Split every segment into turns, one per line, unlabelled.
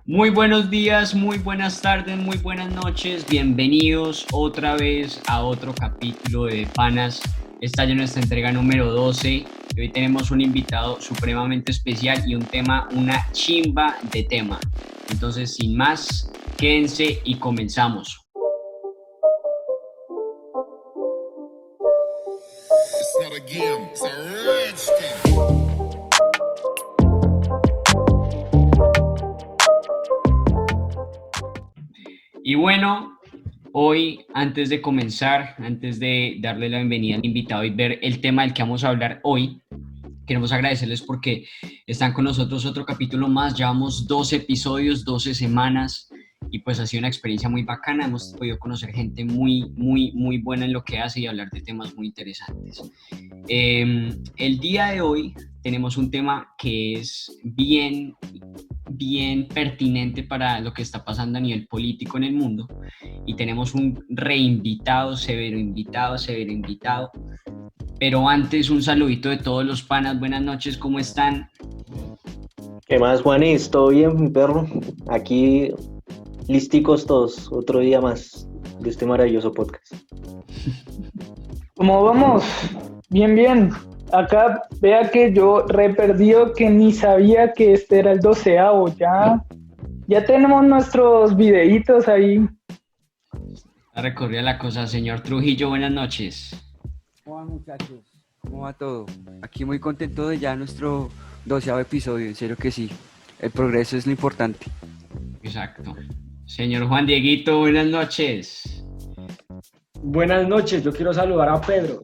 Muy buenos días, muy buenas tardes, muy buenas noches. Bienvenidos otra vez a otro capítulo de Panas. Esta ya es nuestra entrega número 12. Hoy tenemos un invitado supremamente especial y un tema, una chimba de tema. Entonces, sin más, quédense y comenzamos.
It's not a game, it's a rich thing.
Y bueno, hoy, antes de comenzar, antes de darle la bienvenida al invitado y ver el tema del que vamos a hablar hoy, queremos agradecerles porque están con nosotros otro capítulo más. Llevamos 12 episodios, 12 semanas y pues ha sido una experiencia muy bacana. Hemos podido conocer gente muy buena en lo que hace y hablar de temas muy interesantes. El día de hoy tenemos un tema que es bien pertinente para lo que está pasando a nivel político en el mundo y tenemos un reinvitado, severo invitado. Pero antes, un saludito de todos los panas. Buenas noches, ¿cómo están?
¿Qué más, Juanis? ¿Todo bien, mi perro? Aquí listicos todos, otro día más de este maravilloso podcast.
¿Cómo vamos? Bien, bien. Acá vea que yo re perdido que ni sabía que este era el doceavo. Ya tenemos nuestros videitos ahí.
La recorrida la cosa, señor Trujillo, buenas noches.
¿Cómo van, muchachos? ¿Cómo va todo? Aquí muy contento de ya nuestro 12º episodio, en serio que sí. El progreso es lo importante.
Exacto. Señor Juan Dieguito, buenas noches.
Buenas noches, yo quiero saludar a Pedro.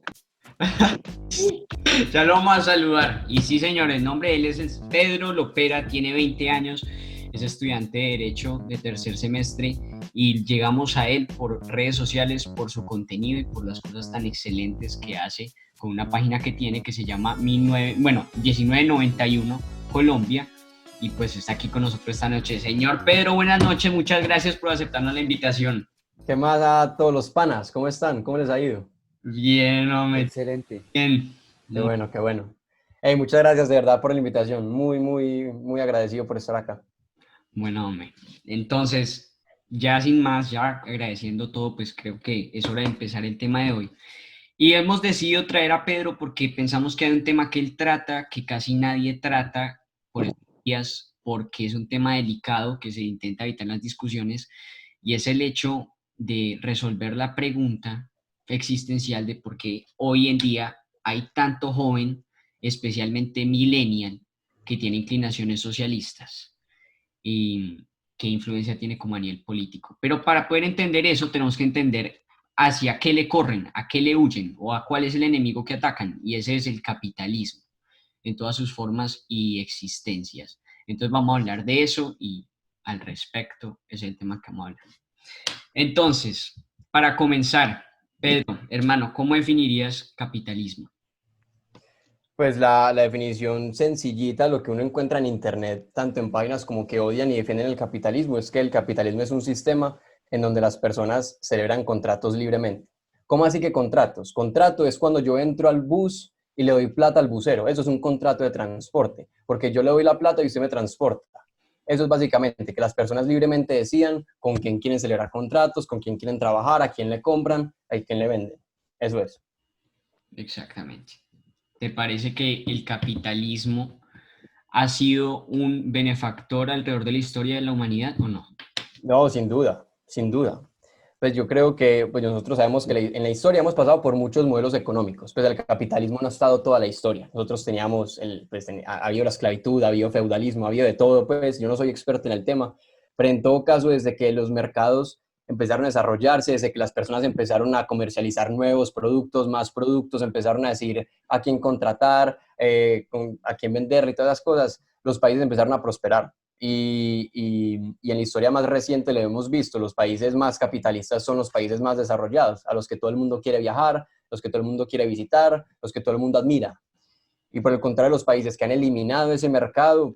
Ya lo vamos a saludar. Y sí, señor, el nombre de él es Pedro Lopera, tiene 20 años, es estudiante de Derecho de tercer semestre y llegamos a él por redes sociales, por su contenido y por las cosas tan excelentes que hace con una página que tiene que se llama 1991 Colombia. Y pues está aquí con nosotros esta noche. Señor Pedro, buenas noches, muchas gracias por aceptarnos la invitación.
¿Qué más a todos los panas? ¿Cómo están? ¿Cómo les ha ido?
Bien, hombre,
Excelente.
bien.
Qué bueno, qué bueno. Hey, muchas gracias de verdad por la invitación. Muy agradecido por estar acá.
Bueno, hombre. Entonces, ya sin más, ya agradeciendo todo, pues creo que es hora de empezar el tema de hoy. Y hemos decidido traer a Pedro porque pensamos que hay un tema que él trata, que casi nadie trata por estos días, porque es un tema delicado que se intenta evitar en las discusiones, y es el hecho de resolver la pregunta existencial de por qué hoy en día hay tanto joven, especialmente millennial, que tiene inclinaciones socialistas y qué influencia tiene como a nivel político. Pero para poder entender eso tenemos que entender hacia qué le corren, a qué le huyen o a cuál es el enemigo que atacan, y ese es el capitalismo en todas sus formas y existencias. Entonces vamos a hablar de eso y al respecto es el tema que vamos a hablar. Entonces, para comenzar, Pedro, hermano, ¿cómo definirías capitalismo?
Pues la definición sencillita, lo que uno encuentra en internet, tanto en páginas como que odian y defienden el capitalismo, es que el capitalismo es un sistema en donde las personas celebran contratos libremente. ¿Cómo así que contratos? Contrato es cuando yo entro al bus y le doy plata al busero. Eso es un contrato de transporte, porque yo le doy la plata y usted me transporta. Eso es básicamente que las personas libremente decidan con quién quieren celebrar contratos, con quién quieren trabajar, a quién le compran, a quién le venden. Eso es.
Exactamente. ¿Te parece que el capitalismo ha sido un benefactor alrededor de la historia de la humanidad o no?
No, sin duda, sin duda. Pues yo creo que pues nosotros sabemos que en la historia hemos pasado por muchos modelos económicos. Pues el capitalismo no ha estado toda la historia. Nosotros teníamos, ha habido la esclavitud, ha habido feudalismo, ha habido de todo. Pues yo no soy experto en el tema, pero en todo caso, desde que los mercados empezaron a desarrollarse, desde que las personas empezaron a comercializar nuevos productos, más productos, empezaron a decidir a quién contratar, a quién vender y todas las cosas, los países empezaron a prosperar. Y en la historia más reciente lo hemos visto, los países más capitalistas son los países más desarrollados, a los que todo el mundo quiere viajar, los que todo el mundo quiere visitar, los que todo el mundo admira. Y por el contrario, los países que han eliminado ese mercado,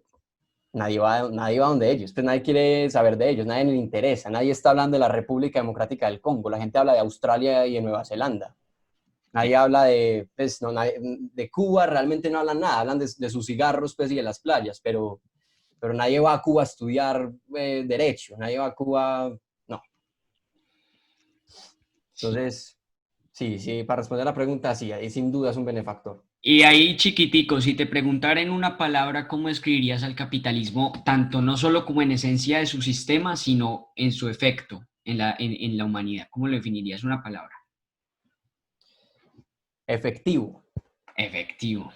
nadie va donde ellos, pues nadie quiere saber de ellos, nadie le interesa, nadie está hablando de la República Democrática del Congo, la gente habla de Australia y de Nueva Zelanda. Nadie habla de Cuba, realmente no hablan nada, hablan de sus cigarros pues, y de las playas, pero pero nadie va a Cuba a estudiar derecho, nadie va a Cuba, no. Entonces, sí, para responder a la pregunta, sí, ahí sin duda es un benefactor.
Y ahí, chiquitico, si te preguntara en una palabra cómo escribirías al capitalismo, tanto no solo como en esencia de su sistema, sino en su efecto en la humanidad, ¿cómo lo definirías? Una palabra.
Efectivo.
Efectivo.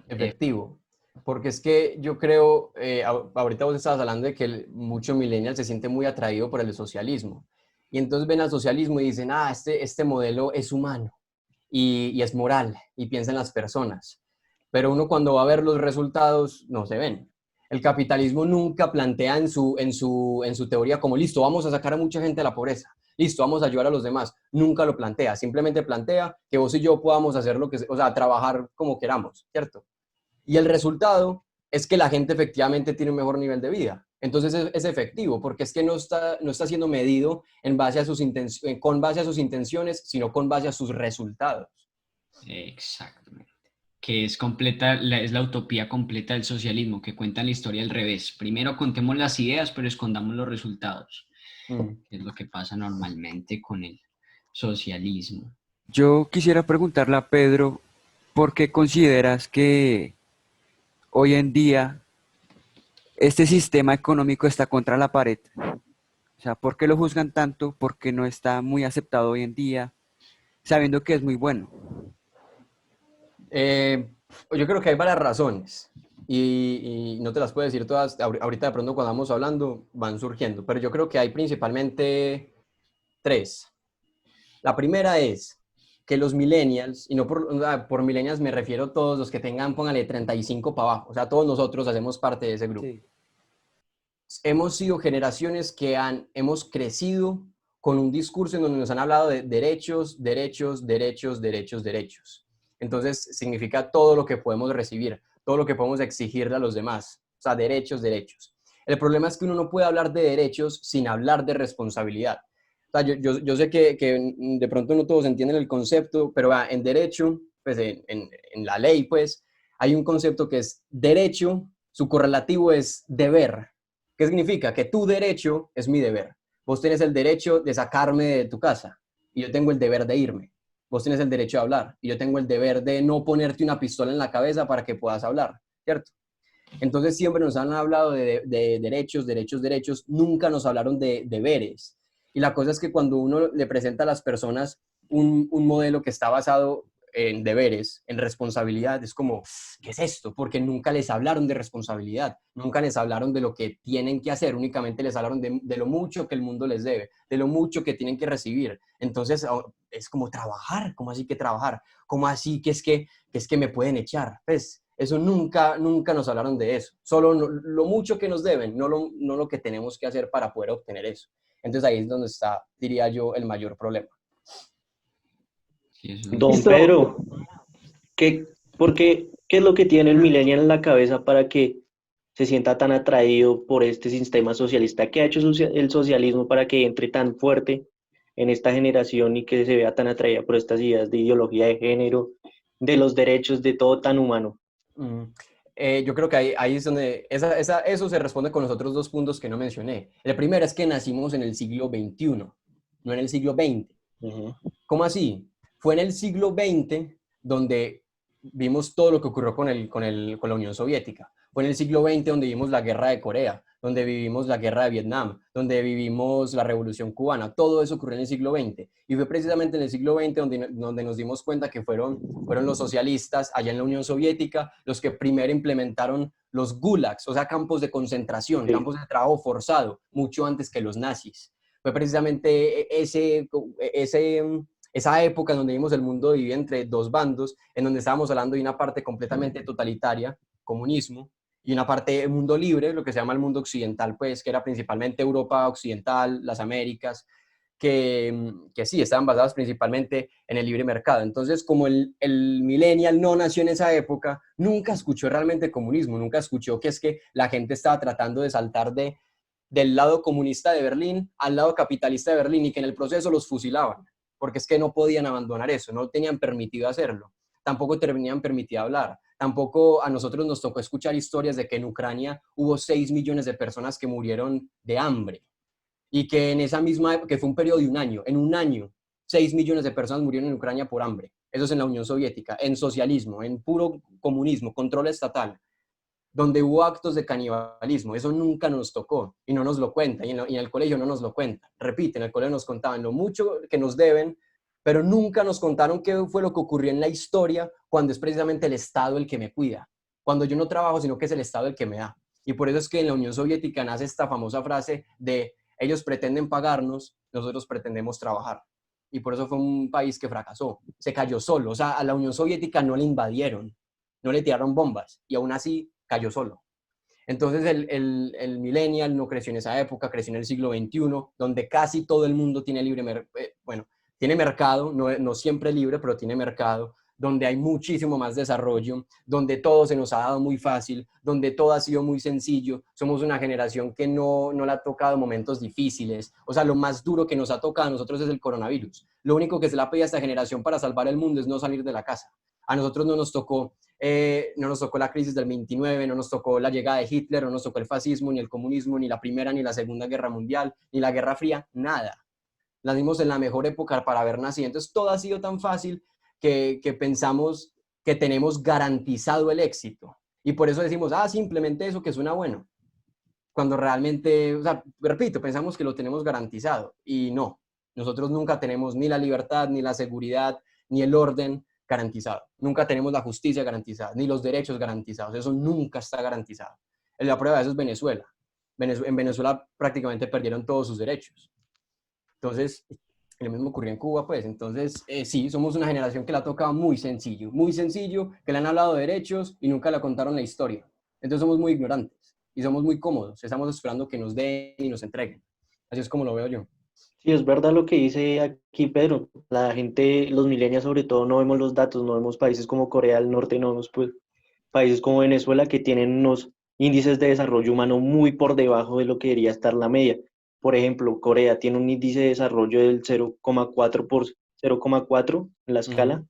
Efectivo. Porque es que yo creo, ahorita vos estabas hablando de que mucho millennial se siente muy atraído por el socialismo. Y entonces ven al socialismo y dicen, este modelo es humano y es moral y piensa en las personas. Pero uno cuando va a ver los resultados, no se ven. El capitalismo nunca plantea en su teoría como, listo, vamos a sacar a mucha gente de la pobreza. Listo, vamos a ayudar a los demás. Nunca lo plantea. Simplemente plantea que vos y yo podamos hacer o sea, trabajar como queramos, ¿cierto? Y el resultado es que la gente efectivamente tiene un mejor nivel de vida. Entonces es efectivo, porque es que no está siendo medido en base a con base a sus intenciones, sino con base a sus resultados.
Exactamente. Que es completa, es la utopía completa del socialismo, que cuenta la historia al revés. Primero contemos las ideas, pero escondamos los resultados, que es lo que pasa normalmente con el socialismo.
Yo quisiera preguntarle a Pedro, ¿por qué consideras que hoy en día este sistema económico está contra la pared? O sea, ¿por qué lo juzgan tanto? ¿Por qué no está muy aceptado hoy en día, sabiendo que es muy bueno?
Yo creo que hay varias razones y no te las puedo decir todas. Ahorita de pronto cuando vamos hablando van surgiendo, pero yo creo que hay principalmente tres. La primera es que los millennials, y no por millennials me refiero a todos los que tengan, póngale 35 para abajo, o sea, todos nosotros hacemos parte de ese grupo.
Sí.
Hemos sido generaciones que hemos crecido con un discurso en donde nos han hablado de derechos, derechos, derechos, derechos, derechos. Entonces, significa todo lo que podemos recibir, todo lo que podemos exigirle a los demás, o sea, derechos, derechos. El problema es que uno no puede hablar de derechos sin hablar de responsabilidad. O sea, yo sé que de pronto no todos entienden el concepto, pero en derecho, pues en la ley, pues, hay un concepto que es derecho, su correlativo es deber. ¿Qué significa? Que tu derecho es mi deber. Vos tenés el derecho de sacarme de tu casa y yo tengo el deber de irme. Vos tenés el derecho de hablar y yo tengo el deber de no ponerte una pistola en la cabeza para que puedas hablar, ¿cierto? Entonces siempre nos han hablado de derechos, derechos, derechos, nunca nos hablaron de deberes. Y la cosa es que cuando uno le presenta a las personas un modelo que está basado en deberes, en responsabilidad, es como, ¿qué es esto? Porque nunca les hablaron de responsabilidad, nunca les hablaron de lo que tienen que hacer, únicamente les hablaron de lo mucho que el mundo les debe, de lo mucho que tienen que recibir. Entonces es como trabajar, ¿cómo así que trabajar? ¿Cómo así que es que me pueden echar? Pues eso nunca nos hablaron de eso, solo lo mucho que nos deben, no lo que tenemos que hacer para poder obtener eso. Entonces ahí es donde está, diría yo, el mayor problema.
Sí, eso
Don
Listo.
Pedro, ¿qué es lo que tiene el millennial en la cabeza para que se sienta tan atraído por este sistema socialista? ¿Qué ha hecho el socialismo para que entre tan fuerte en esta generación y que se vea tan atraída por estas ideas de ideología de género, de los derechos, de todo tan humano?
Yo creo que ahí es donde eso se responde con los otros dos puntos que no mencioné. El primero es que nacimos en el siglo XXI, no en el siglo XX. ¿Cómo así? Fue en el siglo XX donde vimos todo lo que ocurrió con la Unión Soviética. Fue en el siglo XX donde vimos la guerra de Corea, donde vivimos la guerra de Vietnam, donde vivimos la Revolución Cubana. Todo eso ocurrió en el siglo XX. Y fue precisamente en el siglo XX donde nos dimos cuenta que fueron los socialistas allá en la Unión Soviética los que primero implementaron los gulags, o sea, campos de concentración,
Sí.
campos de trabajo forzado, mucho antes que los nazis. Fue precisamente esa época en donde vimos el mundo dividido entre dos bandos, en donde estábamos hablando de una parte completamente totalitaria, comunismo, y una parte mundo libre, lo que se llama el mundo occidental, pues, que era principalmente Europa occidental, las Américas, que sí, estaban basadas principalmente en el libre mercado. Entonces, como el millennial no nació en esa época, nunca escuchó realmente comunismo, nunca escuchó que es que la gente estaba tratando de saltar del lado comunista de Berlín al lado capitalista de Berlín y que en el proceso los fusilaban, porque es que no podían abandonar eso, no tenían permitido hacerlo, tampoco tenían permitido hablar, tampoco a nosotros nos tocó escuchar historias de que en Ucrania hubo 6 millones de personas que murieron de hambre y que en esa misma época, que fue un periodo de un año, en un año, 6 millones de personas murieron en Ucrania por hambre. Eso es en la Unión Soviética, en socialismo, en puro comunismo, control estatal, donde hubo actos de canibalismo. Eso nunca nos tocó y no nos lo cuentan, y en el colegio no nos lo cuentan. Repite, en el colegio nos contaban lo mucho que nos deben, pero nunca nos contaron qué fue lo que ocurrió en la historia cuando es precisamente el Estado el que me cuida. Cuando yo no trabajo, sino que es el Estado el que me da. Y por eso es que en la Unión Soviética nace esta famosa frase de ellos pretenden pagarnos, nosotros pretendemos trabajar. Y por eso fue un país que fracasó, se cayó solo. O sea, a la Unión Soviética no le invadieron, no le tiraron bombas, y aún así cayó solo. Entonces el millennial no creció en esa época, creció en el siglo XXI, donde casi todo el mundo tiene tiene mercado, no siempre libre, pero tiene mercado, donde hay muchísimo más desarrollo, donde todo se nos ha dado muy fácil, donde todo ha sido muy sencillo. Somos una generación que no le ha tocado momentos difíciles. O sea, lo más duro que nos ha tocado a nosotros es el coronavirus. Lo único que se le ha pedido a esta generación para salvar el mundo es no salir de la casa. A nosotros no nos tocó la crisis del 29, no nos tocó la llegada de Hitler, no nos tocó el fascismo, ni el comunismo, ni la Primera, ni la Segunda Guerra Mundial, ni la Guerra Fría, nada. Nacimos en la mejor época para haber nacido. Entonces todo ha sido tan fácil que pensamos que tenemos garantizado el éxito. Y por eso decimos, simplemente eso que suena bueno. Cuando realmente, o sea, repito, pensamos que lo tenemos garantizado. Y no, nosotros nunca tenemos ni la libertad, ni la seguridad, ni el orden garantizado. Nunca tenemos la justicia garantizada, ni los derechos garantizados. Eso nunca está garantizado. La prueba de eso es Venezuela. En Venezuela prácticamente perdieron todos sus derechos. Entonces, lo mismo ocurrió en Cuba, pues. Entonces, sí, somos una generación que la ha tocado muy sencillo, que le han hablado de derechos y nunca le contaron la historia. Entonces somos muy ignorantes y somos muy cómodos. Estamos esperando que nos den y nos entreguen. Así es como lo veo yo.
Sí, es verdad lo que dice aquí Pedro. La gente, los millennials sobre todo, no vemos los datos, no vemos países como Corea del Norte, no vemos pues, países como Venezuela que tienen unos índices de desarrollo humano muy por debajo de lo que debería estar la media. Por ejemplo, Corea tiene un índice de desarrollo del 0,4 en la escala.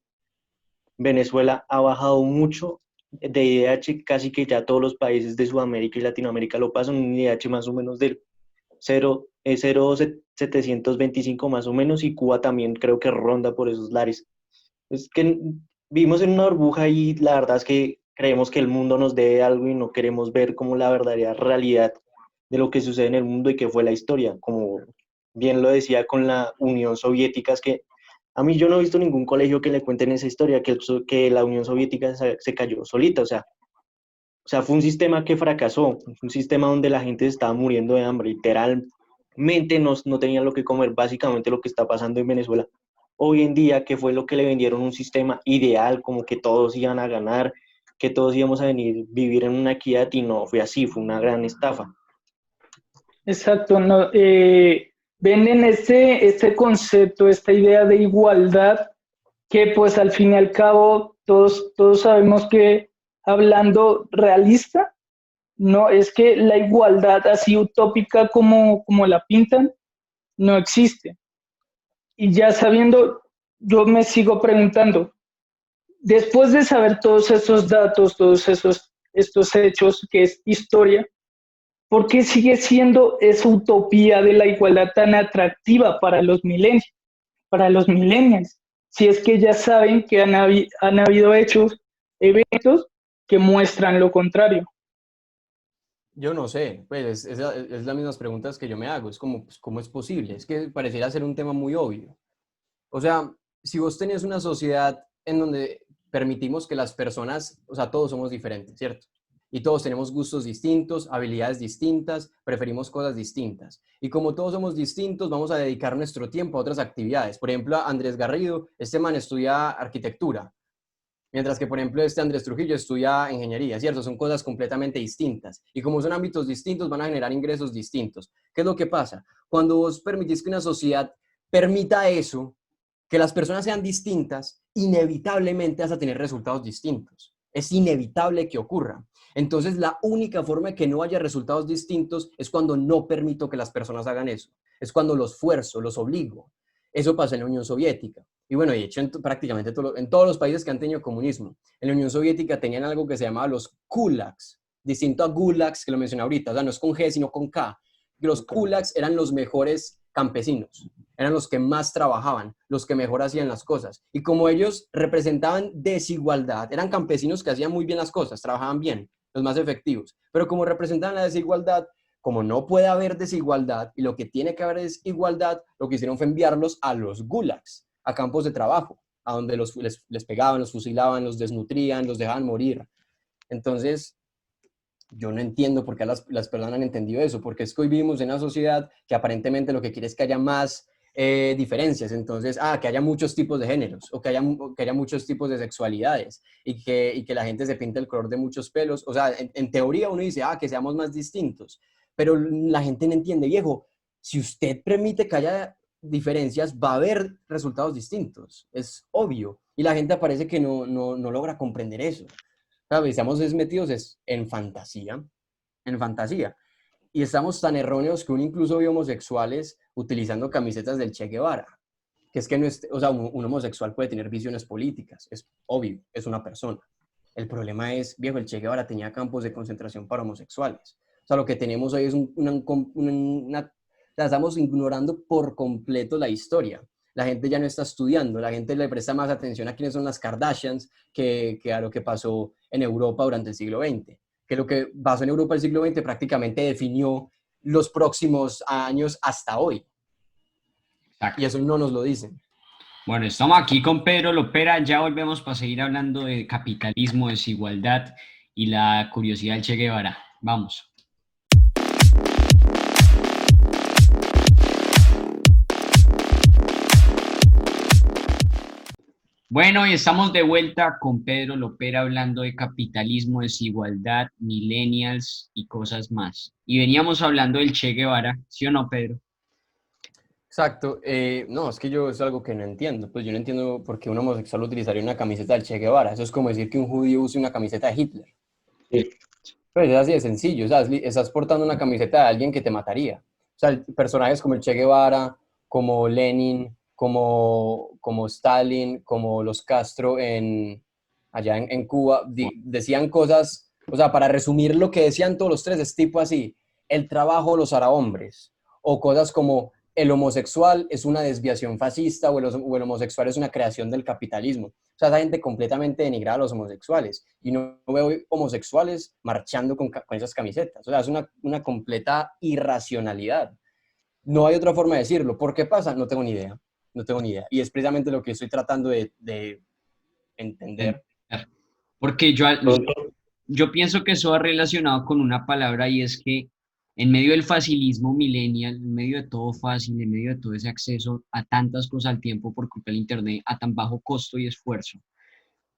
Venezuela ha bajado mucho de IDH, casi que ya todos los países de Sudamérica y Latinoamérica lo pasan, un IDH más o menos del 0,725 más o menos, y Cuba también creo que ronda por esos lares. Es que vivimos en una burbuja y la verdad es que creemos que el mundo nos debe algo y no queremos ver como la verdadera realidad de lo que sucede en el mundo y que fue la historia, como bien lo decía con la Unión Soviética. Es que a mí yo no he visto ningún colegio que le cuenten esa historia, que la Unión Soviética se cayó solita, o sea, fue un sistema que fracasó, un sistema donde la gente estaba muriendo de hambre, literalmente no tenían lo que comer, básicamente lo que está pasando en Venezuela hoy en día, que fue lo que le vendieron un sistema ideal, como que todos iban a ganar, que todos íbamos a vivir en una equidad, y no fue así, fue una gran estafa.
Exacto, no, venden este concepto, esta idea de igualdad, que pues al fin y al cabo todos sabemos que, hablando realista, no es que la igualdad así utópica como la pintan, no existe. Y ya sabiendo, yo me sigo preguntando, después de saber todos esos datos, todos estos hechos, que es historia, ¿por qué sigue siendo esa utopía de la igualdad tan atractiva para los millennials? Si es que ya saben que han habido hechos, eventos que muestran lo contrario.
Yo no sé, pues es las mismas preguntas que yo me hago. Es como, pues, ¿cómo es posible? Es que pareciera ser un tema muy obvio. O sea, si vos tenés una sociedad en donde permitimos que las personas, o sea, todos somos diferentes, ¿cierto? Y todos tenemos gustos distintos, habilidades distintas, preferimos cosas distintas. Y como todos somos distintos, vamos a dedicar nuestro tiempo a otras actividades. Por ejemplo, Andrés Garrido, este man estudia arquitectura, mientras que, por ejemplo, este Andrés Trujillo estudia ingeniería, ¿cierto? Son cosas completamente distintas. Y como son ámbitos distintos, van a generar ingresos distintos. ¿Qué es lo que pasa? Cuando vos permitís que una sociedad permita eso, que las personas sean distintas, inevitablemente vas a tener resultados distintos. Es inevitable que ocurra. Entonces, la única forma de que no haya resultados distintos es cuando no permito que las personas hagan eso. Es cuando los fuerzo, los obligo. Eso pasó en la Unión Soviética. Y bueno, de hecho, prácticamente en todos los países que han tenido comunismo. En la Unión Soviética tenían algo que se llamaba los kulaks, distinto a gulags que lo mencioné ahorita, o sea, no es con G, sino con K. Los kulaks eran los mejores campesinos, eran los que más trabajaban, los que mejor hacían las cosas. Y como ellos representaban desigualdad, eran campesinos que hacían muy bien las cosas, trabajaban bien, los más efectivos, pero como representaban la desigualdad, como no puede haber desigualdad y lo que tiene que haber es igualdad, lo que hicieron fue enviarlos a los gulags, a campos de trabajo, a donde les pegaban, los fusilaban, los desnutrían, los dejaban morir. Entonces, yo no entiendo por qué las personas han entendido eso, porque es que hoy vivimos en una sociedad que aparentemente lo que quiere es que haya más diferencias, entonces, que haya muchos tipos de géneros, o que haya muchos tipos de sexualidades, y que la gente se pinte el color de muchos pelos, o sea, en teoría uno dice, que seamos más distintos, pero la gente no entiende, viejo, si usted permite que haya diferencias, va a haber resultados distintos, es obvio, y la gente parece que no logra comprender eso. ¿Sabes? Estamos metidos en fantasía. Y estamos tan erróneos que uno incluso ve homosexuales utilizando camisetas del Che Guevara. Que es que no es, o sea, un homosexual puede tener visiones políticas, es obvio, es una persona. El problema es, viejo, el Che Guevara tenía campos de concentración para homosexuales. O sea, lo que tenemos hoy es estamos ignorando por completo la historia. La gente ya no está estudiando, la gente le presta más atención a quiénes son las Kardashians que a lo que pasó en Europa durante el siglo XX. Que lo que pasó en Europa el siglo XX prácticamente definió los próximos años hasta hoy.
Exacto.
Y eso no nos lo dicen.
Bueno, estamos aquí con Pedro Lopera, ya volvemos para seguir hablando de capitalismo, desigualdad y la curiosidad del Che Guevara. Vamos. Bueno, y estamos de vuelta con Pedro Lopera hablando de capitalismo, desigualdad, millennials y cosas más. Y veníamos hablando del Che Guevara, ¿sí o no, Pedro?
Exacto. No, es que yo es algo que no entiendo. Pues yo no entiendo por qué un homosexual utilizaría una camiseta del Che Guevara. Eso es como decir que un judío use una camiseta de Hitler.
Sí.
Pues es así de sencillo. O sea, estás portando una camiseta de alguien que te mataría. O sea, personajes como el Che Guevara, como Lenin, como Stalin, como los Castro allá en Cuba, decían cosas, o sea, para resumir lo que decían todos los tres, es tipo así, el trabajo los hará hombres, o cosas como el homosexual es una desviación fascista o el homosexual es una creación del capitalismo. O sea, esa gente completamente denigrada a los homosexuales. Y no veo homosexuales marchando con esas camisetas. O sea, es una completa irracionalidad. No hay otra forma de decirlo. ¿Por qué pasa? No tengo ni idea. No tengo ni idea. Y es precisamente lo que estoy tratando de entender.
Porque yo pienso que eso va relacionado con una palabra y es que en medio del facilismo millennial, en medio de todo fácil, en medio de todo ese acceso a tantas cosas al tiempo por culpa del Internet, a tan bajo costo y esfuerzo,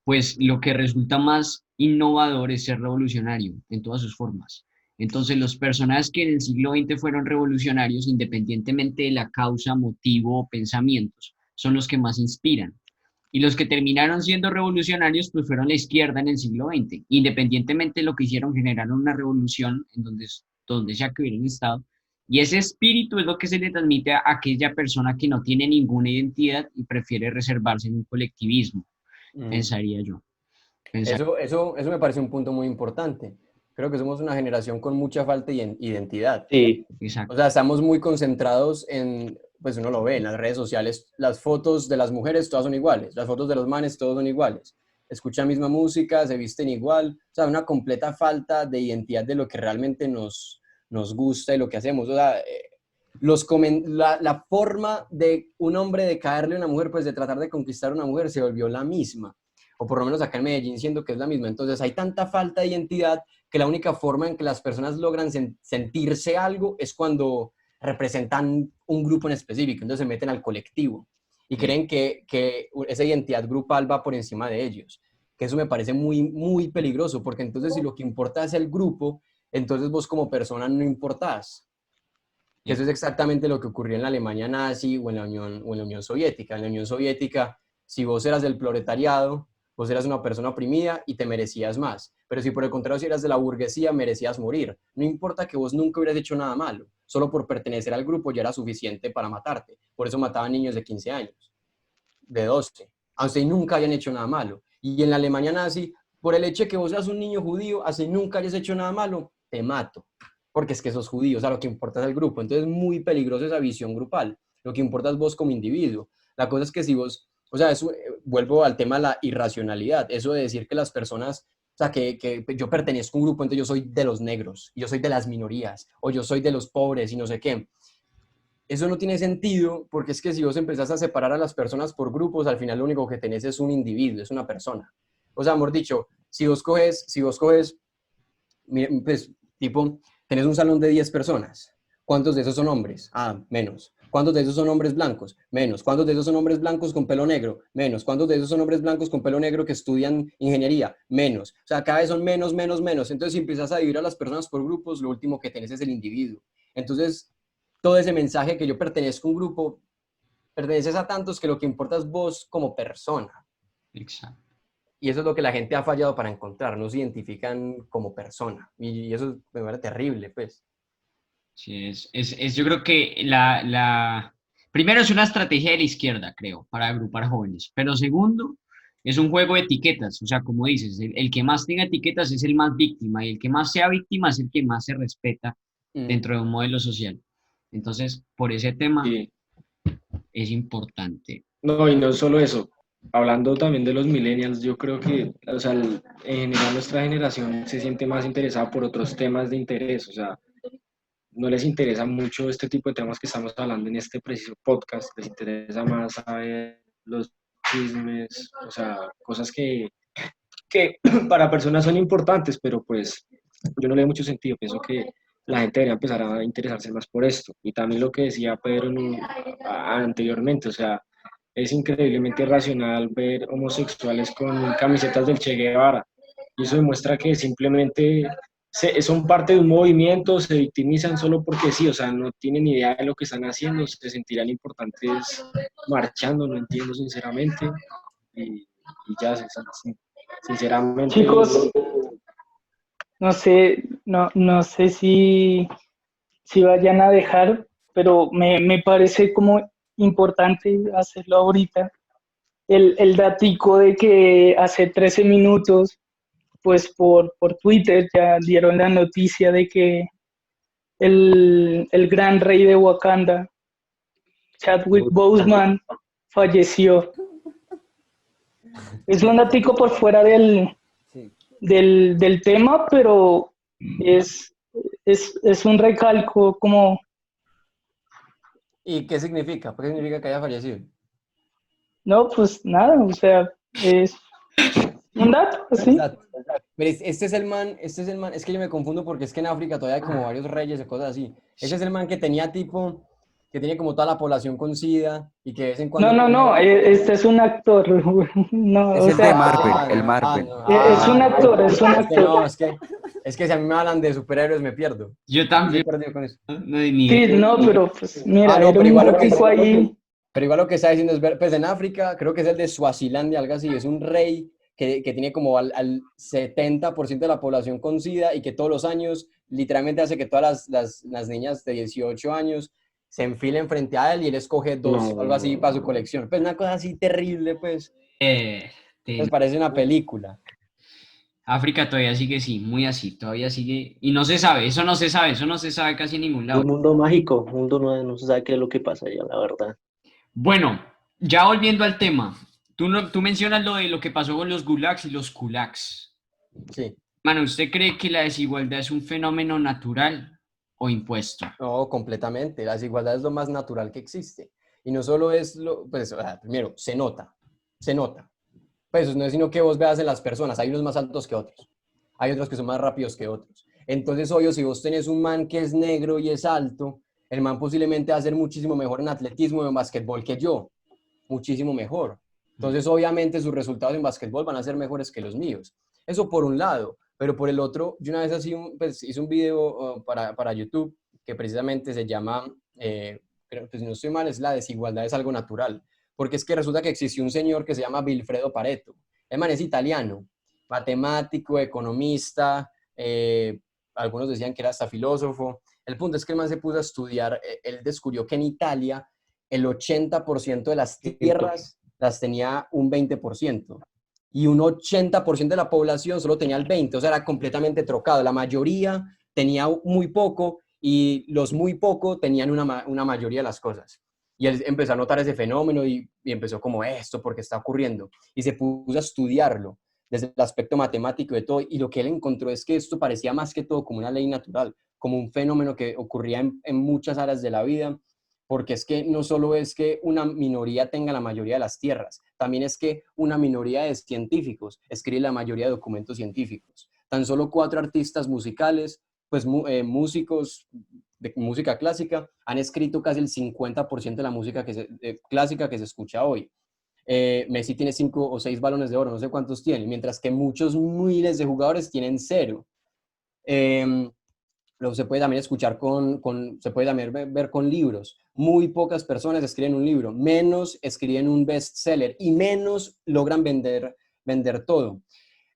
pues lo que resulta más innovador es ser revolucionario en todas sus formas. Entonces, los personajes que en el siglo XX fueron revolucionarios, independientemente de la causa, motivo o pensamientos, son los que más inspiran. Y los que terminaron siendo revolucionarios, pues fueron la izquierda en el siglo XX. Independientemente de lo que hicieron, generaron una revolución en donde sea que hubieran estado. Y ese espíritu es lo que se le transmite a aquella persona que no tiene ninguna identidad y prefiere reservarse en un colectivismo, pensaría yo.
Eso me parece un punto muy importante. Creo que somos una generación con mucha falta de identidad.
Sí.
Exacto.
O sea, estamos muy concentrados en, pues uno lo ve en las redes sociales, las fotos de las mujeres todas son iguales, las fotos de los manes todos son iguales, escuchan misma música, se visten igual, o sea, una completa falta de identidad de lo que realmente nos gusta y lo que hacemos. O sea, la forma de un hombre de caerle a una mujer, pues de tratar de conquistar a una mujer se volvió la misma, o por lo menos acá en Medellín siento que es la misma. Entonces hay tanta falta de identidad que la única forma en que las personas logran sentirse algo es cuando representan un grupo en específico, entonces se meten al colectivo y creen que esa identidad grupal va por encima de ellos, que eso me parece muy, muy peligroso, porque entonces si lo que importa es el grupo, entonces vos como persona no importás. Eso es exactamente lo que ocurrió en la Alemania nazi o en la Unión Soviética. En la Unión Soviética, si vos eras del proletariado, vos eras una persona oprimida y te merecías más. Pero si por el contrario, si eras de la burguesía, merecías morir. No importa que vos nunca hubieras hecho nada malo, solo por pertenecer al grupo ya era suficiente para matarte. Por eso mataban niños de 15 años. de 12, aunque nunca hayan hecho nada malo. Y en la Alemania nazi, por el hecho de que vos seas un niño judío, así nunca hayas hecho nada malo, te mato, porque es que sos judío, o sea, lo que importa es el grupo. Entonces es muy peligroso esa visión grupal, lo que importa es vos como individuo. La cosa es que si vos, o sea, eso, vuelvo al tema de la irracionalidad, eso de decir que las personas, o sea, que yo pertenezco a un grupo, entonces yo soy de los negros, y yo soy de las minorías, o yo soy de los pobres y no sé qué. Eso no tiene sentido, porque es que si vos empezás a separar a las personas por grupos, al final lo único que tenés es un individuo, es una persona. O sea, amor dicho, si vos coges, pues, tipo, tenés un salón de 10 personas, ¿cuántos de esos son hombres? Ah, menos. ¿Cuántos de esos son hombres blancos? Menos. ¿Cuántos de esos son hombres blancos con pelo negro? Menos. ¿Cuántos de esos son hombres blancos con pelo negro que estudian ingeniería? Menos. O sea, cada vez son menos, menos, menos. Entonces, si empiezas a dividir a las personas por grupos, lo último que tenés es el individuo. Entonces, todo ese mensaje que yo pertenezco a un grupo, perteneces a tantos que lo que importa es vos como persona.
Exacto.
Y eso es lo que la gente ha fallado para encontrar, no se identifican como persona. Y eso me parece terrible, pues.
Sí, yo creo que primero es una estrategia de la izquierda, creo, para agrupar jóvenes, pero segundo, es un juego de etiquetas, o sea, como dices, el que más tenga etiquetas es el más víctima y el que más sea víctima es el que más se respeta
Mm.
dentro de un modelo social. Entonces, por ese tema
Sí.
es importante.
No, y no solo eso. Hablando también de los millennials, yo creo que, o sea, en general nuestra generación se siente más interesada por otros temas de interés, o sea, no les interesa mucho este tipo de temas que estamos hablando en este preciso podcast, les interesa más saber los chismes, o sea, cosas que para personas son importantes, pero pues yo no le doy mucho sentido, pienso que la gente debería empezar a interesarse más por esto. Y también lo que decía Pedro anteriormente, o sea, es increíblemente irracional ver homosexuales con camisetas del Che Guevara. Y eso demuestra que simplemente son parte de un movimiento, se victimizan solo porque sí, o sea, no tienen idea de lo que están haciendo, se sentirán importantes marchando, no entiendo sinceramente. Y ya, sinceramente,
Chicos, no sé, no sé si vayan a dejar, pero me parece como importante hacerlo ahorita. El datico de que hace 13 minutos, pues por Twitter ya dieron la noticia de que el gran rey de Wakanda, Chadwick Boseman, falleció. Es un datico por fuera
Sí.
del tema, pero es, es un recalco como,
¿Y qué significa? ¿Por qué significa que haya fallecido?
no, pues nada, o sea, es un dato, así.
Exacto. Pero este es el man, es que yo me confundo porque es que en África todavía hay como varios reyes y cosas así. Ese es el man que tenía tipo, que tiene como toda la población con SIDA y que de vez en cuando
No, este es un actor, no,
Es
o
el de
sea,
Marvel, el Marvel.
es un actor, es un
Es que no,
actor.
es que si a mí me hablan de superhéroes me pierdo.
Yo
Yo
también,
estoy perdido con eso.
no hay ni
Sí, no, pero pues mira,
No,
era
pero
un
igual lo que,
datico ahí.
pero igual lo que está diciendo es ver, pues en África, creo que es el de Suazilandia, algo así, es un rey que tiene como al 70% de la población con SIDA y que todos los años literalmente hace que todas las niñas de 18 años se enfilen frente a él y él escoge dos,
no,
algo así para su colección. Pues una cosa así terrible,
eh,
pues
ten-
parece una película.
África todavía sigue, sí, muy así, todavía sigue, y no se sabe, eso no se sabe, eso no se sabe casi en ningún
Es
lado.
un mundo mágico, un mundo no se sabe qué es lo que pasa allá, la verdad.
Bueno, ya volviendo al tema, tú mencionas lo de lo que pasó con los gulags y los kulaks.
Sí,
Mano, ¿usted cree que la desigualdad es un fenómeno natural o impuesto?
no, completamente. La desigualdad es lo más natural que existe. Y no solo es lo, pues, o sea, primero, se nota. Pues no es sino que vos veas en las personas, hay unos más altos que otros, hay otros que son más rápidos que otros. Entonces, obvio, si vos tenés un man que es negro y es alto, el man posiblemente va a ser muchísimo mejor en atletismo y en basquetbol que yo, muchísimo mejor. Entonces, obviamente, sus resultados en basquetbol van a ser mejores que los míos. Eso por un lado, pero por el otro, yo una vez pues, hice un video para YouTube que precisamente se llama, pues, si no estoy mal, es La desigualdad es algo natural, porque es que resulta que existió un señor que se llama Vilfredo Pareto. El man es italiano, matemático, economista, algunos decían que era hasta filósofo. El punto es que el man se puso a estudiar, él descubrió que en Italia el 80% de las tierras las tenía un 20%. Y un 80% de la población solo tenía el 20%, o sea, era completamente trocado. La mayoría tenía muy poco y los muy poco tenían una mayoría de las cosas. Y él empezó a notar ese fenómeno y empezó como esto, ¿por qué está ocurriendo? Y se puso a estudiarlo desde el aspecto matemático de todo, y lo que él encontró es que esto parecía más que todo como una ley natural, como un fenómeno que ocurría en muchas áreas de la vida, porque es que no solo es que una minoría tenga la mayoría de las tierras, también es que una minoría de científicos escribe la mayoría de documentos científicos. Tan solo 4 artistas musicales, pues músicos de música clásica, han escrito casi el 50% de la música clásica que se escucha hoy. Messi tiene 5 o 6 balones de oro, no sé cuántos tiene, mientras que muchos miles de jugadores tienen 0. Se puede también escuchar se puede también ver con libros. Muy pocas personas escriben un libro, menos escriben un bestseller y menos logran vender todo.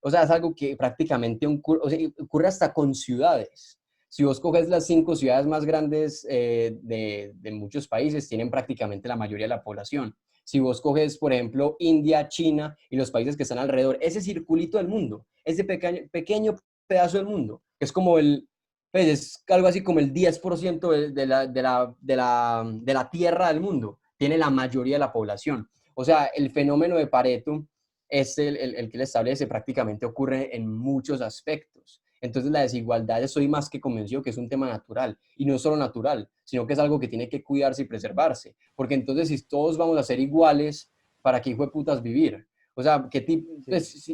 O sea, es algo que prácticamente ocurre hasta con ciudades. Si vos coges las 5 ciudades más grandes de muchos países, tienen prácticamente la mayoría de la población. Si vos coges, por ejemplo, India, China y los países que están alrededor, ese circulito del mundo, ese pequeño pedazo del mundo, que es como pues es algo así como el 10% de la tierra del mundo, tiene la mayoría de la población. O sea, el fenómeno de Pareto es el que le establece, prácticamente ocurre en muchos aspectos. Entonces la desigualdad, estoy más que convencido que es un tema natural, y no solo natural, sino que es algo que tiene que cuidarse y preservarse, porque entonces si todos vamos a ser iguales, ¿para qué hijo de putas vivir? O sea, ¿qué tipo? Pues,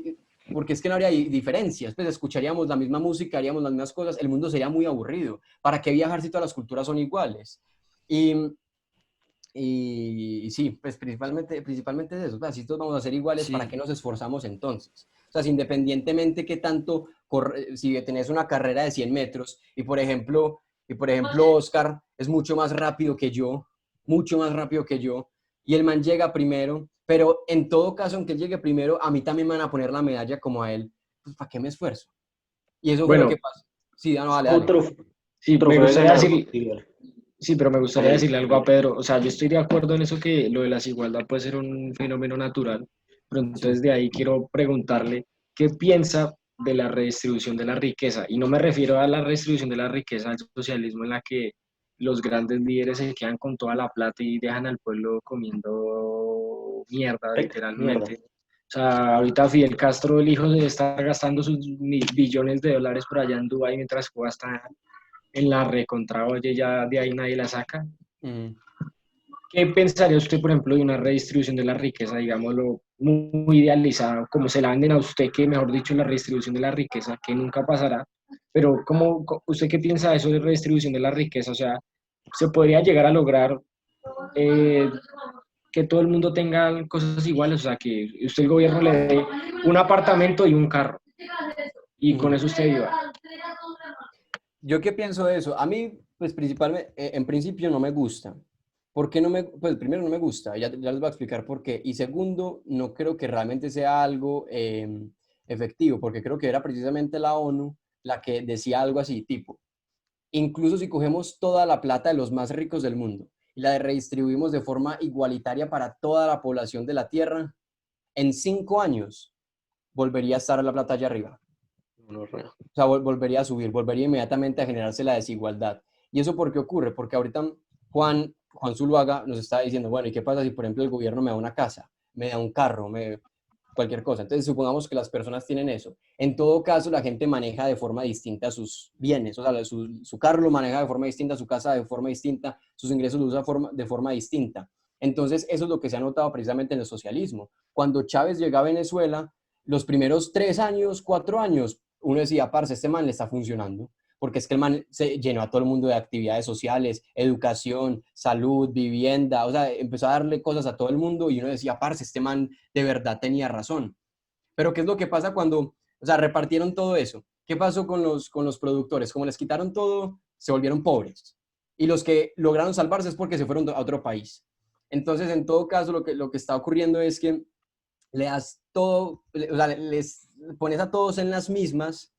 porque es que no habría diferencias, pues escucharíamos la misma música, haríamos las mismas cosas, el mundo sería muy aburrido. ¿Para qué viajar si todas las culturas son iguales? Y sí, pues principalmente es eso. O sea, si todos vamos a ser iguales, ¿para
Sí,
qué nos esforzamos entonces? O sea, si independientemente que tanto, si tenés una carrera de 100 metros y por ejemplo Oscar es mucho más rápido que yo, y el man llega primero, pero en todo caso, aunque él llegue primero, a mí también me van a poner la medalla como a él, pues ¿para qué me esfuerzo? Y eso fue lo que
Bueno,
pasó. Sí, no, dale,
Un
dale.
sí, me
trofeo de
gustaría
ganador.
decir, sí, pero me gustaría
Hágale.
decirle algo a Pedro. O sea, yo estoy de acuerdo en eso que lo de la desigualdad puede ser un fenómeno natural, pero
Sí.
entonces de ahí quiero preguntarle qué piensa de la redistribución de la riqueza. Y no me refiero a la redistribución de la riqueza al socialismo en la que los grandes líderes se quedan con toda la plata y dejan al pueblo comiendo mierda,
Mierda.
literalmente. O sea, ahorita Fidel Castro, el hijo, se está gastando sus billones de dólares por allá en Dubái mientras Cuba está en la recontra, oye, ya de ahí nadie la saca.
Mm.
¿Qué pensaría usted, por ejemplo, de una redistribución de la riqueza, digámoslo, muy idealizada, como se la venden a usted, que mejor dicho, la redistribución de la riqueza, que nunca pasará? Pero, ¿usted qué piensa de eso de redistribución de la riqueza? O sea, ¿se podría llegar a lograr eh, que todo el mundo tenga cosas iguales? O sea, que usted, el gobierno, le dé un apartamento y un carro, y con
Mm.
eso usted viva.
¿Yo qué pienso de eso? A mí, pues principalmente, en principio no me gusta. ¿Por qué no me? Pues primero no me gusta, ya les voy a explicar por qué. Y segundo, no creo que realmente sea algo efectivo, porque creo que era precisamente la ONU la que decía algo así, tipo, incluso si cogemos toda la plata de los más ricos del mundo y la redistribuimos de forma igualitaria para toda la población de la Tierra, en 5 años volvería a estar la plata allá arriba.
Gonorrea.
O sea, volvería a subir, volvería inmediatamente a generarse la desigualdad. ¿Y eso por qué ocurre? Porque ahorita Juan Zuluaga nos está diciendo, bueno, ¿y qué pasa si, por ejemplo, el gobierno me da una casa, me da un carro, cualquier cosa? Entonces, supongamos que las personas tienen eso. En todo caso, la gente maneja de forma distinta sus bienes, o sea, su carro lo maneja de forma distinta, su casa de forma distinta, sus ingresos los usa de forma distinta. Entonces, eso es lo que se ha notado precisamente en el socialismo. Cuando Chávez llegó a Venezuela, los primeros 3 años, 4 años, uno decía, parce, este man le está funcionando, porque es que el man se llenó a todo el mundo de actividades sociales, educación, salud, vivienda, o sea, empezó a darle cosas a todo el mundo y uno decía, parce, este man de verdad tenía razón. Pero ¿qué es lo que pasa cuando, o sea, repartieron todo eso? ¿Qué pasó con los productores? Como les quitaron todo, se volvieron pobres. Y los que lograron salvarse es porque se fueron a otro país. Entonces, en todo caso, lo que está ocurriendo es que le das todo, o sea, les pones a todos en las mismas,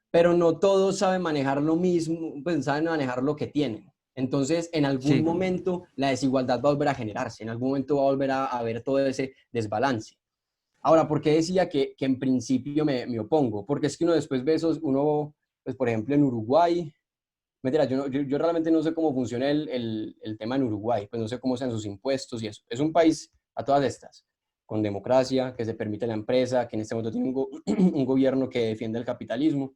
pero no todos saben manejar lo mismo, pues saben manejar lo que tienen. Entonces, en algún
Sí.
momento la desigualdad va a volver a generarse, en algún momento va a volver a haber todo ese desbalance. Ahora, ¿por qué decía que en principio me opongo? Porque es que uno después ve esos, uno, pues por ejemplo en Uruguay, mentira, yo realmente no sé cómo funciona el tema en Uruguay, pues no sé cómo sean sus impuestos y eso. Es un país a todas estas, con democracia, que se permite la empresa, que en este momento tiene un gobierno que defiende el capitalismo,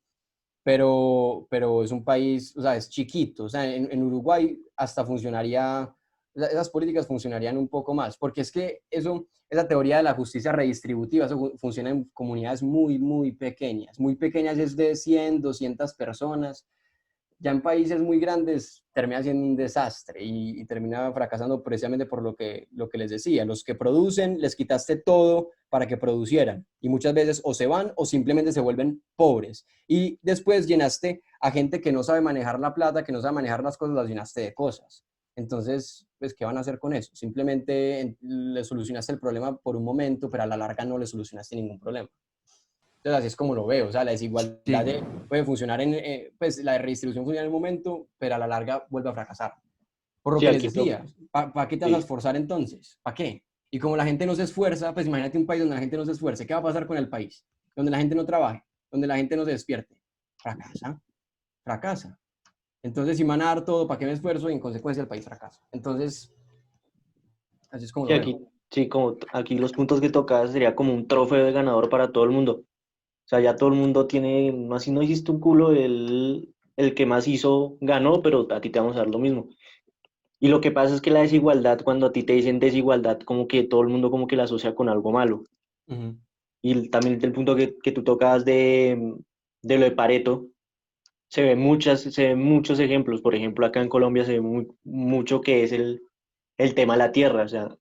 pero es un país, o sea, es chiquito. O sea, en Uruguay hasta funcionaría, esas políticas funcionarían un poco más, porque es que eso, esa teoría de la justicia redistributiva, eso funciona en comunidades muy pequeñas es de 100, 200 personas. Ya en países muy grandes termina siendo un desastre y termina fracasando precisamente por lo que les decía. Los que producen, les quitaste todo para que producieran y muchas veces o se van o simplemente se vuelven pobres. Y después llenaste a gente que no sabe manejar la plata, que no sabe manejar las cosas, las llenaste de cosas. Entonces, pues, ¿qué van a hacer con eso? Simplemente le solucionaste el problema por un momento, pero a la larga no le solucionaste ningún problema. Entonces, así es como lo veo. O sea, la desigualdad
Sí.
puede funcionar pues la redistribución funciona en el momento, pero a la larga vuelve a fracasar. Por lo
Sí,
que les
aquí lo,
decía, ¿para qué te vas a
sí.
esforzar entonces? ¿Para qué? Y como la gente no se esfuerza, pues imagínate un país donde la gente no se esfuerce. ¿Qué va a pasar con el país? Donde la gente no trabaje, donde la gente no se despierte. Fracasa, fracasa. Entonces, si me van a dar todo, ¿para qué me esfuerzo? Y en consecuencia el país fracasa. Entonces, así es como
Sí,
lo veo.
aquí, sí, como aquí los puntos que tocas sería como un trofeo de ganador para todo el mundo. O sea, ya todo el mundo tiene, no, así no hiciste un culo, el que más hizo ganó, pero a ti te vamos a dar lo mismo. Y lo que pasa es que la desigualdad, cuando a ti te dicen desigualdad, como que todo el mundo como que la asocia con algo malo.
Ujú.
Y también el punto que tú tocas de lo de Pareto, se ven muchos ejemplos. Por ejemplo, acá en Colombia se ve mucho que es el tema de la tierra. O sea,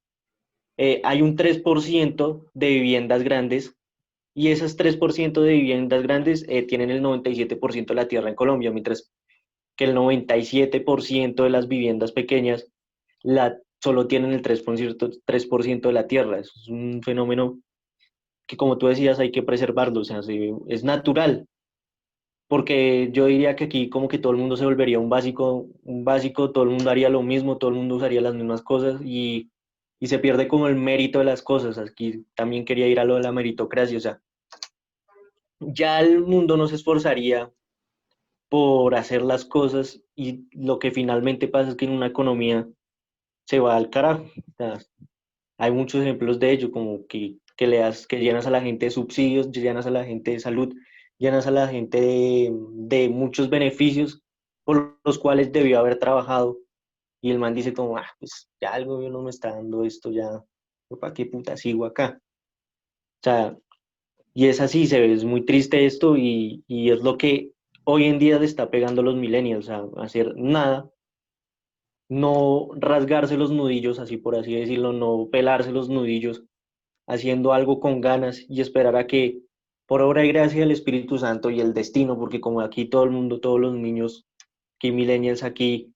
hay un 3% de viviendas grandes y esas 3% de viviendas grandes tienen el 97% de la tierra en Colombia, mientras que el 97% de las viviendas pequeñas solo tienen el 3% de la tierra. Eso es un fenómeno que, como tú decías, hay que preservarlo, o sea, es natural, porque yo diría que aquí como que todo el mundo se volvería un básico, todo el mundo haría lo mismo, todo el mundo usaría las mismas cosas y se pierde como el mérito de las cosas. Aquí también quería ir a lo de la meritocracia, o sea, ya el mundo no se esforzaría por hacer las cosas y lo que finalmente pasa es que en una economía se va al carajo. O sea, hay muchos ejemplos de ello, como que llenas a la gente de subsidios, llenas a la gente de salud, llenas a la gente de muchos beneficios por los cuales debió haber trabajado. Y el man dice como, pues ya el gobierno me está dando esto, ya, ¿para qué puta sigo acá? O sea, y es así, es muy triste esto y es lo que hoy en día le está pegando a los millennials, a hacer nada, no rasgarse los nudillos, así por así decirlo, no pelarse los nudillos, haciendo algo con ganas y esperar a que, por obra y gracia del Espíritu Santo y el destino, porque como aquí todo el mundo, todos los niños, aquí millennials, aquí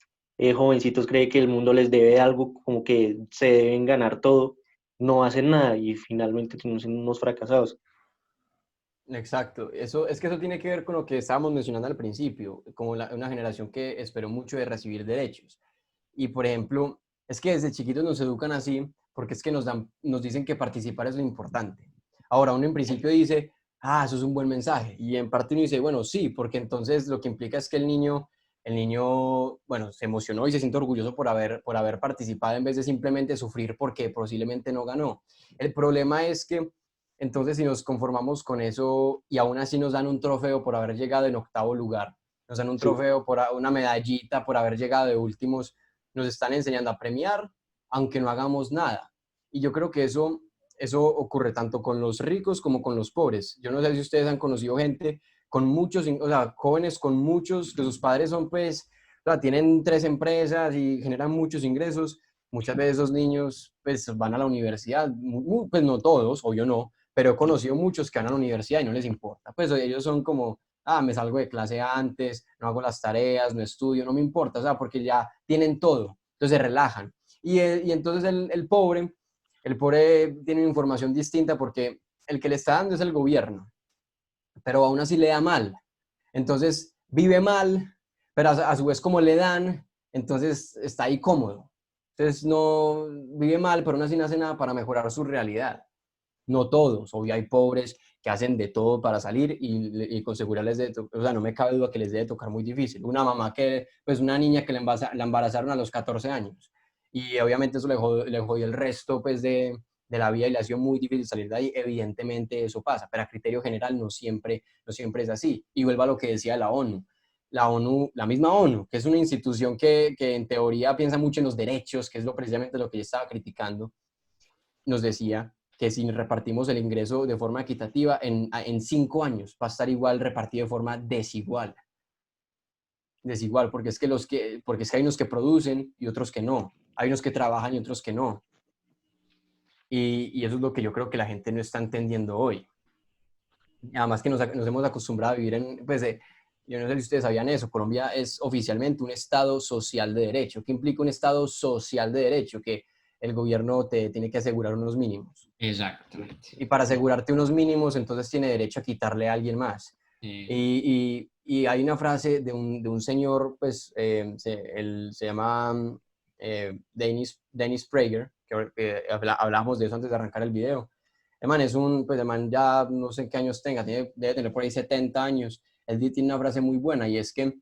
jovencitos creen que el mundo les debe algo, como que se deben ganar todo, no hacen nada y finalmente tenemos unos fracasados.
Exacto, eso es que eso tiene que ver con lo que estábamos mencionando al principio, como una generación que esperó mucho de recibir derechos. Y por ejemplo, es que desde chiquitos nos educan así porque es que nos dicen que participar es lo importante. Ahora uno en principio dice, eso es un buen mensaje. Y en parte uno dice, bueno, sí, porque entonces lo que implica es que el niño, bueno, se emocionó y se siente orgulloso por haber participado en vez de simplemente sufrir porque posiblemente no ganó. El problema es que entonces si nos conformamos con eso y aún así nos dan un trofeo por haber llegado en octavo lugar, nos dan un
Sí.
trofeo por una medallita por haber llegado de últimos, nos están enseñando a premiar, aunque no hagamos nada. Y yo creo que eso ocurre tanto con los ricos como con los pobres. Yo no sé si ustedes han conocido gente con muchos, o sea, jóvenes con muchos, que sus padres son pues, o sea, tienen 3 empresas y generan muchos ingresos. Muchas veces esos niños pues van a la universidad, pues no todos, obvio no, pero he conocido muchos que van a la universidad y no les importa. Pues ellos son como, me salgo de clase antes, no hago las tareas, no estudio, no me importa, o sea, porque ya tienen todo, entonces se relajan. Y entonces el pobre tiene una información distinta porque el que le está dando es el gobierno, pero aún así le da mal. Entonces vive mal, pero a su vez como le dan, entonces está ahí cómodo. Entonces no vive mal, pero aún así no hace nada para mejorar su realidad. No todos, obvio hay pobres que hacen de todo para salir y con seguridad o sea, no me cabe duda que les debe tocar muy difícil. Una mamá pues una niña que la embarazaron a los 14 años y obviamente eso le jodió el resto pues de la vida y le ha sido muy difícil salir de ahí, evidentemente eso pasa, pero a criterio general no siempre es así. Y vuelvo a lo que decía la ONU. La misma ONU, que es una institución que en teoría piensa mucho en los derechos, que es precisamente lo que yo estaba criticando, nos decía que si repartimos el ingreso de forma equitativa, en 5 años va a estar igual repartido de forma desigual. Desigual, porque es que hay unos que producen y otros que no. Hay unos que trabajan y otros que no. Y eso es lo que yo creo que la gente no está entendiendo hoy. Además que nos hemos acostumbrado a vivir yo no sé si ustedes sabían eso, Colombia es oficialmente un Estado social de derecho. ¿Qué implica un Estado social de derecho? Que el gobierno te tiene que asegurar unos mínimos.
Exactamente.
Y para asegurarte unos mínimos, entonces tiene derecho a quitarle a alguien más. Y hay una frase de un señor, pues, él se llama Dennis Prager, que hablábamos de eso antes de arrancar el video. El man el man ya no sé qué años tenga, debe tener por ahí 70 años. Él tiene una frase muy buena y es que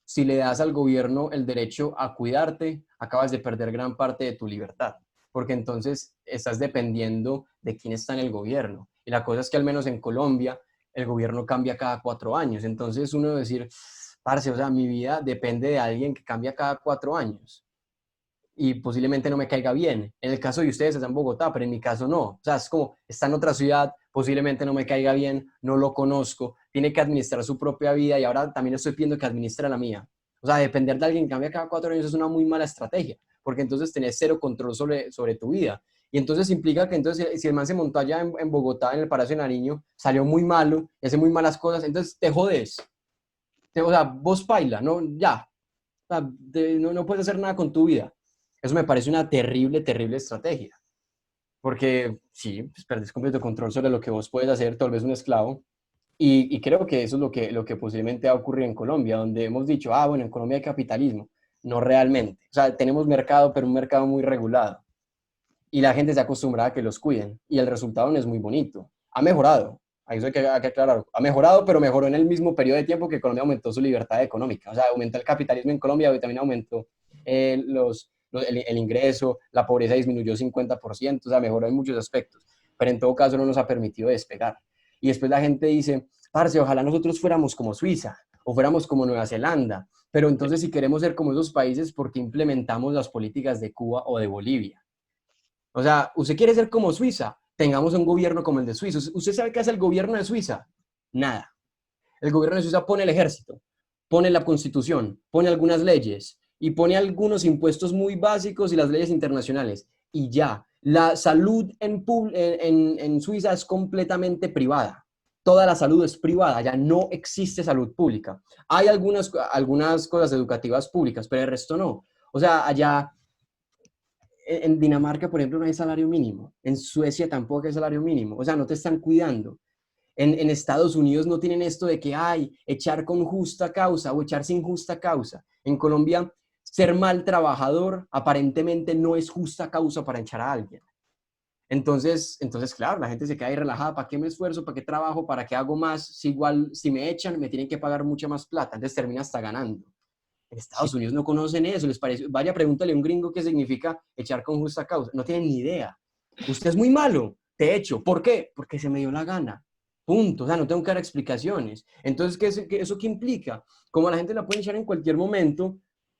si le das al gobierno el derecho a cuidarte, acabas de perder gran parte de tu libertad, porque entonces estás dependiendo de quién está en el gobierno. Y la cosa es que al menos en Colombia el gobierno cambia cada 4 años. Entonces uno decir, parce, o sea, mi vida depende de alguien que cambia cada 4 años y posiblemente no me caiga bien. En el caso de ustedes está en Bogotá, pero en mi caso no. O sea, es como, está en otra ciudad, posiblemente no me caiga bien, no lo conozco, tiene que administrar su propia vida y ahora también estoy pidiendo que administre la mía. O sea, depender de alguien que cambia cada 4 años es una muy mala estrategia, porque entonces tenés cero control sobre tu vida. Y entonces implica que entonces si el man se montó allá en Bogotá, en el Palacio de Nariño, salió muy malo y hace muy malas cosas, entonces te jodes. O sea, vos paila, no, ya. O sea, no puedes hacer nada con tu vida. Eso me parece una terrible, terrible estrategia. Porque sí, pues perdés completo control sobre lo que vos puedes hacer, tal vez un esclavo. Y creo que eso es lo que posiblemente va a ocurrir en Colombia, donde hemos dicho, bueno, en Colombia hay capitalismo. No realmente. O sea, tenemos mercado, pero un mercado muy regulado. Y la gente se acostumbra a que los cuiden. Y el resultado no es muy bonito. Ha mejorado. A eso hay que aclarar. Ha mejorado, pero mejoró en el mismo periodo de tiempo que Colombia aumentó su libertad económica. O sea, aumentó el capitalismo en Colombia y también aumentó el ingreso, la pobreza disminuyó 50%, o sea, mejoró en muchos aspectos. Pero en todo caso no nos ha permitido despegar. Y después la gente dice, parce, ojalá nosotros fuéramos como Suiza o fuéramos como Nueva Zelanda. Pero entonces si queremos ser como esos países, ¿por qué implementamos las políticas de Cuba o de Bolivia? O sea, ¿usted quiere ser como Suiza? Tengamos un gobierno como el de Suiza. ¿Usted sabe qué hace el gobierno de Suiza? Nada. El gobierno de Suiza pone el ejército, pone la constitución, pone algunas leyes y pone algunos impuestos muy básicos y las leyes internacionales. Y ya, la salud en Suiza es completamente privada. Toda la salud es privada, ya no existe salud pública. Hay algunas cosas educativas públicas, pero el resto no. O sea, allá en Dinamarca, por ejemplo, no hay salario mínimo. En Suecia tampoco hay salario mínimo. O sea, no te están cuidando. En Estados Unidos no tienen esto de que hay echar con justa causa o echar sin justa causa. En Colombia, ser mal trabajador aparentemente no es justa causa para echar a alguien. Entonces, claro, la gente se queda ahí relajada. ¿Para qué me esfuerzo? ¿Para qué trabajo? ¿Para qué hago más? Si igual, si me echan, me tienen que pagar mucha más plata. Entonces termina hasta ganando. En
Sí,
Estados Unidos no conocen eso, les parece, vaya, pregúntale a un gringo qué significa echar con justa causa, no tienen ni idea. Usted es muy malo, te echo. ¿Por qué? Porque se me dio la gana. Punto. O sea, no tengo que dar explicaciones. Entonces, ¿eso qué implica? Como a la gente la pueden echar en cualquier momento,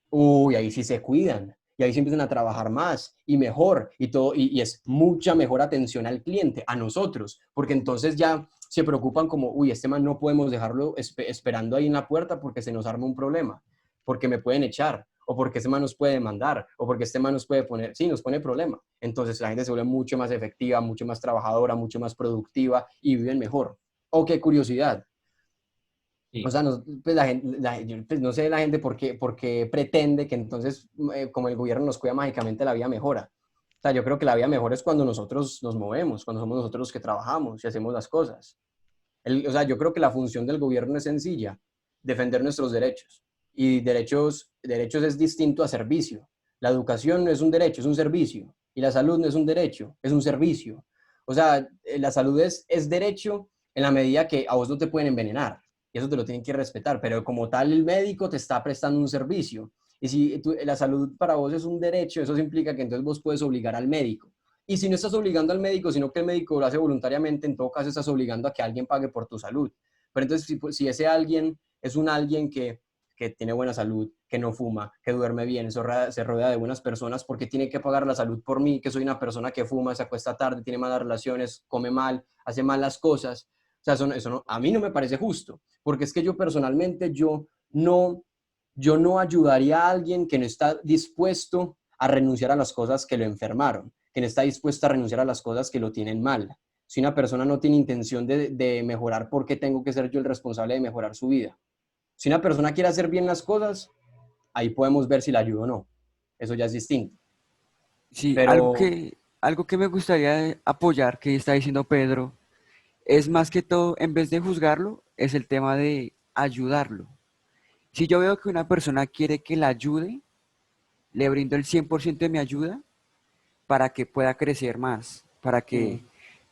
uy, ahí sí se cuidan. Y ahí sí empiezan a trabajar más y mejor y todo, y es mucha mejor atención al cliente, a nosotros, porque entonces ya se preocupan como, uy, este man no podemos dejarlo esperando ahí en la puerta porque se nos arma un problema, porque me pueden echar, o porque este man nos puede demandar, o porque este man nos puede poner, sí, nos pone problema. Entonces la gente se vuelve mucho más efectiva, mucho más trabajadora, mucho más productiva y viven mejor. Oh, qué curiosidad. O
sí.
sea, no, pues pues no sé la gente por qué pretende que entonces, como el gobierno nos cuida mágicamente, la vida mejora. O sea, yo creo que la vida mejora es cuando nosotros nos movemos, cuando somos nosotros los que trabajamos y hacemos las cosas. O sea, yo creo que la función del gobierno es sencilla, defender nuestros derechos Y derechos es distinto a servicio. La educación no es un derecho, es un servicio. Y la salud no es un derecho, es un servicio. O sea, la salud es derecho en la medida que a vos no te pueden envenenar. Y eso te lo tienen que respetar. Pero como tal, el médico te está prestando un servicio. Y si la salud para vos es un derecho, eso implica que entonces vos puedes obligar al médico. Y si no estás obligando al médico, sino que el médico lo hace voluntariamente, en todo caso estás obligando a que alguien pague por tu salud. Pero entonces, si ese alguien es un alguien que tiene buena salud, que no fuma, que duerme bien, se rodea de buenas personas, porque tiene que pagar la salud por mí, que soy una persona que fuma, se acuesta tarde, tiene malas relaciones, come mal, hace malas cosas. O sea, eso no, a mí no me parece justo, porque es que yo personalmente, yo no ayudaría a alguien que no está dispuesto a renunciar a las cosas que lo enfermaron, que no está dispuesto a renunciar a las cosas que lo tienen mal. Si una persona no tiene intención de mejorar, ¿por qué tengo que ser yo el responsable de mejorar su vida? Si una persona quiere hacer bien las cosas, ahí podemos ver si la ayuda o no. Eso ya es distinto.
Sí,
Pero
algo que me gustaría apoyar que está diciendo Pedro es más que todo, en vez de juzgarlo, es el tema de ayudarlo. Si yo veo que una persona quiere que la ayude, le brindo el 100% de mi ayuda para que pueda crecer más, para que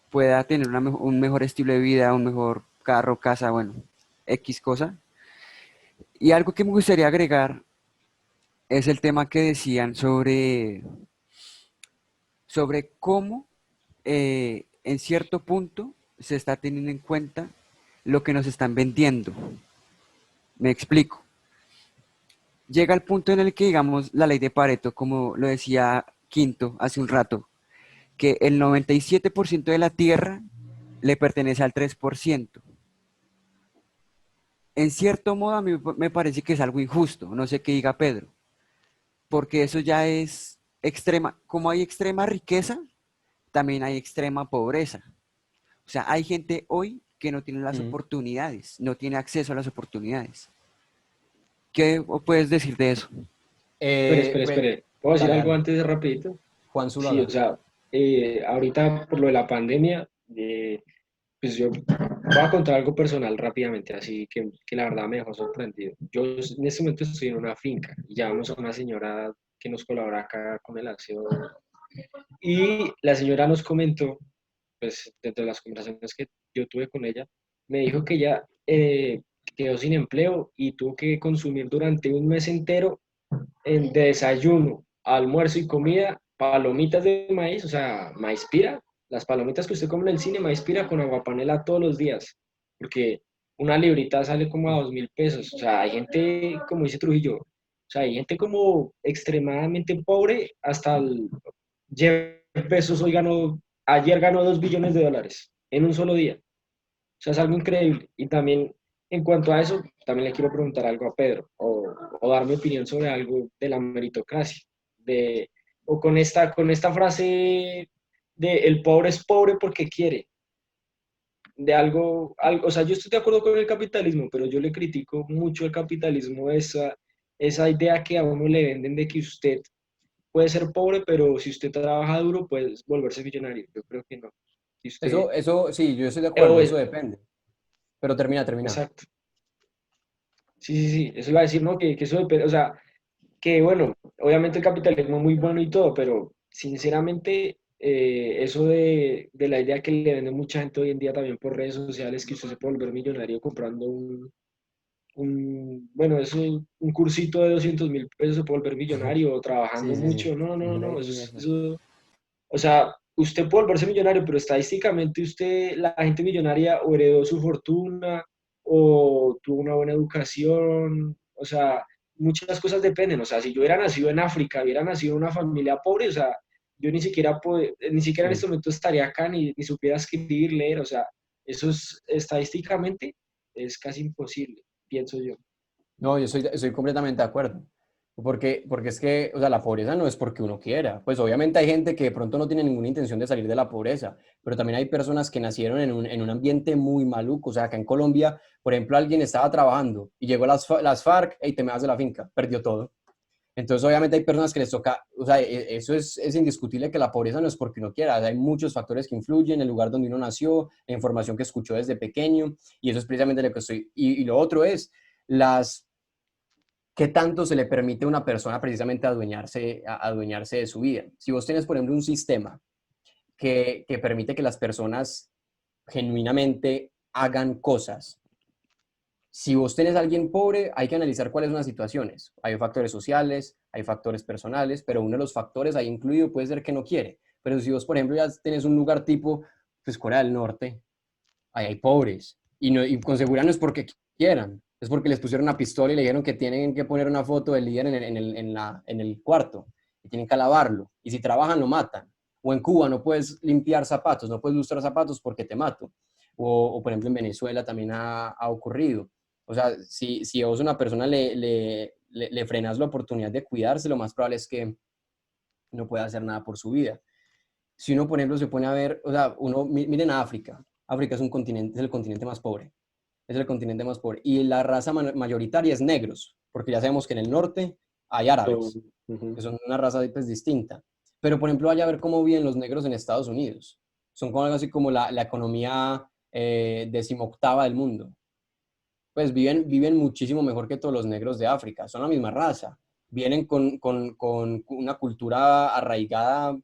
pueda tener un mejor estilo de vida, un mejor carro, casa, bueno, X cosa. Y algo que me gustaría agregar es el tema que decían sobre cómo en cierto punto se está teniendo en cuenta lo que nos están vendiendo. Me explico. Llega el punto en el que, digamos, la ley de Pareto, como lo decía Quinto hace un rato, que el 97% de la tierra le pertenece al 3%. En cierto modo, a mí me parece que es algo injusto, no sé qué diga Pedro, porque eso ya es extrema, como hay extrema riqueza, también hay extrema pobreza. O sea, hay gente hoy que no tiene las oportunidades, no tiene acceso a las oportunidades. ¿Qué puedes decir de eso?
bueno,
Espere. ¿Puedo decir
dale,
algo
dale.
antes de rapidito?
Juan
Sí, o
Zuluaga.
sea, ahorita por lo de la pandemia, pues yo voy a contar algo personal rápidamente, así que la verdad me dejó sorprendido. Yo en este momento estoy en una finca y llamamos a una señora que nos colabora acá con el aseo y la señora nos comentó, pues desde las conversaciones que yo tuve con ella, me dijo que ella quedó sin empleo y tuvo que consumir durante un mes entero de desayuno, almuerzo y comida, palomitas de maíz, o sea, maíz pira, las palomitas que usted come en el cine, maíz pira con aguapanela todos los días, porque una librita sale como a 2.000 pesos, o sea, hay gente, como dice Trujillo, o sea, hay gente como extremadamente pobre, hasta el Jeff Bezos ayer ganó 2 billones de dólares en un solo día, o sea, es algo increíble, y también en cuanto a eso, también le quiero preguntar algo a Pedro, o dar mi opinión sobre algo de la meritocracia, de, o con esta frase de el pobre es pobre porque quiere, de o sea, yo estoy de acuerdo con el capitalismo, pero yo le critico mucho al capitalismo esa idea que a uno le venden de que usted puede ser pobre, pero si usted trabaja duro, puede volverse millonario. Yo creo que no. Si usted,
Sí, yo estoy de acuerdo,
eh,
eso depende. Pero termina.
exacto. Sí, sí, sí, eso iba a decir, ¿no? Que eso depende, o sea, que bueno, obviamente el capitalismo es muy bueno y todo, pero sinceramente eso de la idea que le vende mucha gente hoy en día también por redes sociales, que usted se puede volver millonario comprando bueno, eso, un cursito de 200.000 pesos se puede volver millonario o trabajando
Sí, sí, sí.
mucho, no, no, no,
Ni eso.
o sea, usted puede volverse millonario, pero estadísticamente la gente millonaria o heredó su fortuna o tuvo una buena educación, o sea, muchas cosas dependen, o sea, si yo hubiera nacido en África, hubiera nacido en una familia pobre, o sea, yo ni siquiera en
Sí.
este momento estaría acá, ni supiera escribir, leer, o sea, eso es estadísticamente es casi imposible, pienso yo.
No, estoy completamente de acuerdo. Porque es que, o sea, la pobreza no es porque uno quiera. Pues obviamente hay gente que de pronto no tiene ninguna intención de salir de la pobreza, pero también hay personas que nacieron en un ambiente muy maluco. O sea, acá en Colombia, por ejemplo, alguien estaba trabajando y llegó las FARC y te me vas de la finca, perdió todo. Entonces, obviamente hay personas que les toca, o sea, eso es indiscutible que la pobreza no es porque uno quiera. O sea, hay muchos factores que influyen, el lugar donde uno nació, la información que escuchó desde pequeño, y eso es precisamente lo que estoy. Y lo otro es las ¿qué tanto se le permite a una persona precisamente adueñarse de su vida? Si vos tenés, por ejemplo, un sistema que permite que las personas genuinamente hagan cosas. Si vos tenés a alguien pobre, hay que analizar cuáles son las situaciones. Hay factores sociales, hay factores personales, pero uno de los factores ahí incluido puede ser que no quiere. Pero si vos, por ejemplo, ya tenés un lugar tipo, pues Corea del Norte, ahí hay pobres. Y con seguridad no es porque quieran, es porque les pusieron una pistola y le dijeron que tienen que poner una foto del líder en el cuarto y tienen que alabarlo. Y si trabajan, lo matan. O en Cuba no puedes limpiar zapatos, no puedes lustrar zapatos porque te mato. O por ejemplo, en Venezuela también ha ocurrido. O sea, si a vos una persona le frenas la oportunidad de cuidarse, lo más probable es que no pueda hacer nada por su vida. Si uno, por ejemplo, se pone a ver, o sea, miren a África. África es un continente, es el continente más pobre. Es el continente más pobre. Y la raza mayoritaria es negros, porque ya sabemos que en el norte hay árabes, que son una raza pues, distinta. Pero, por ejemplo, vaya a ver cómo viven los negros en Estados Unidos. Son como algo así como la economía 18ª del mundo. Pues viven muchísimo mejor que todos los negros de África. Son la misma raza. Vienen con una cultura arraigada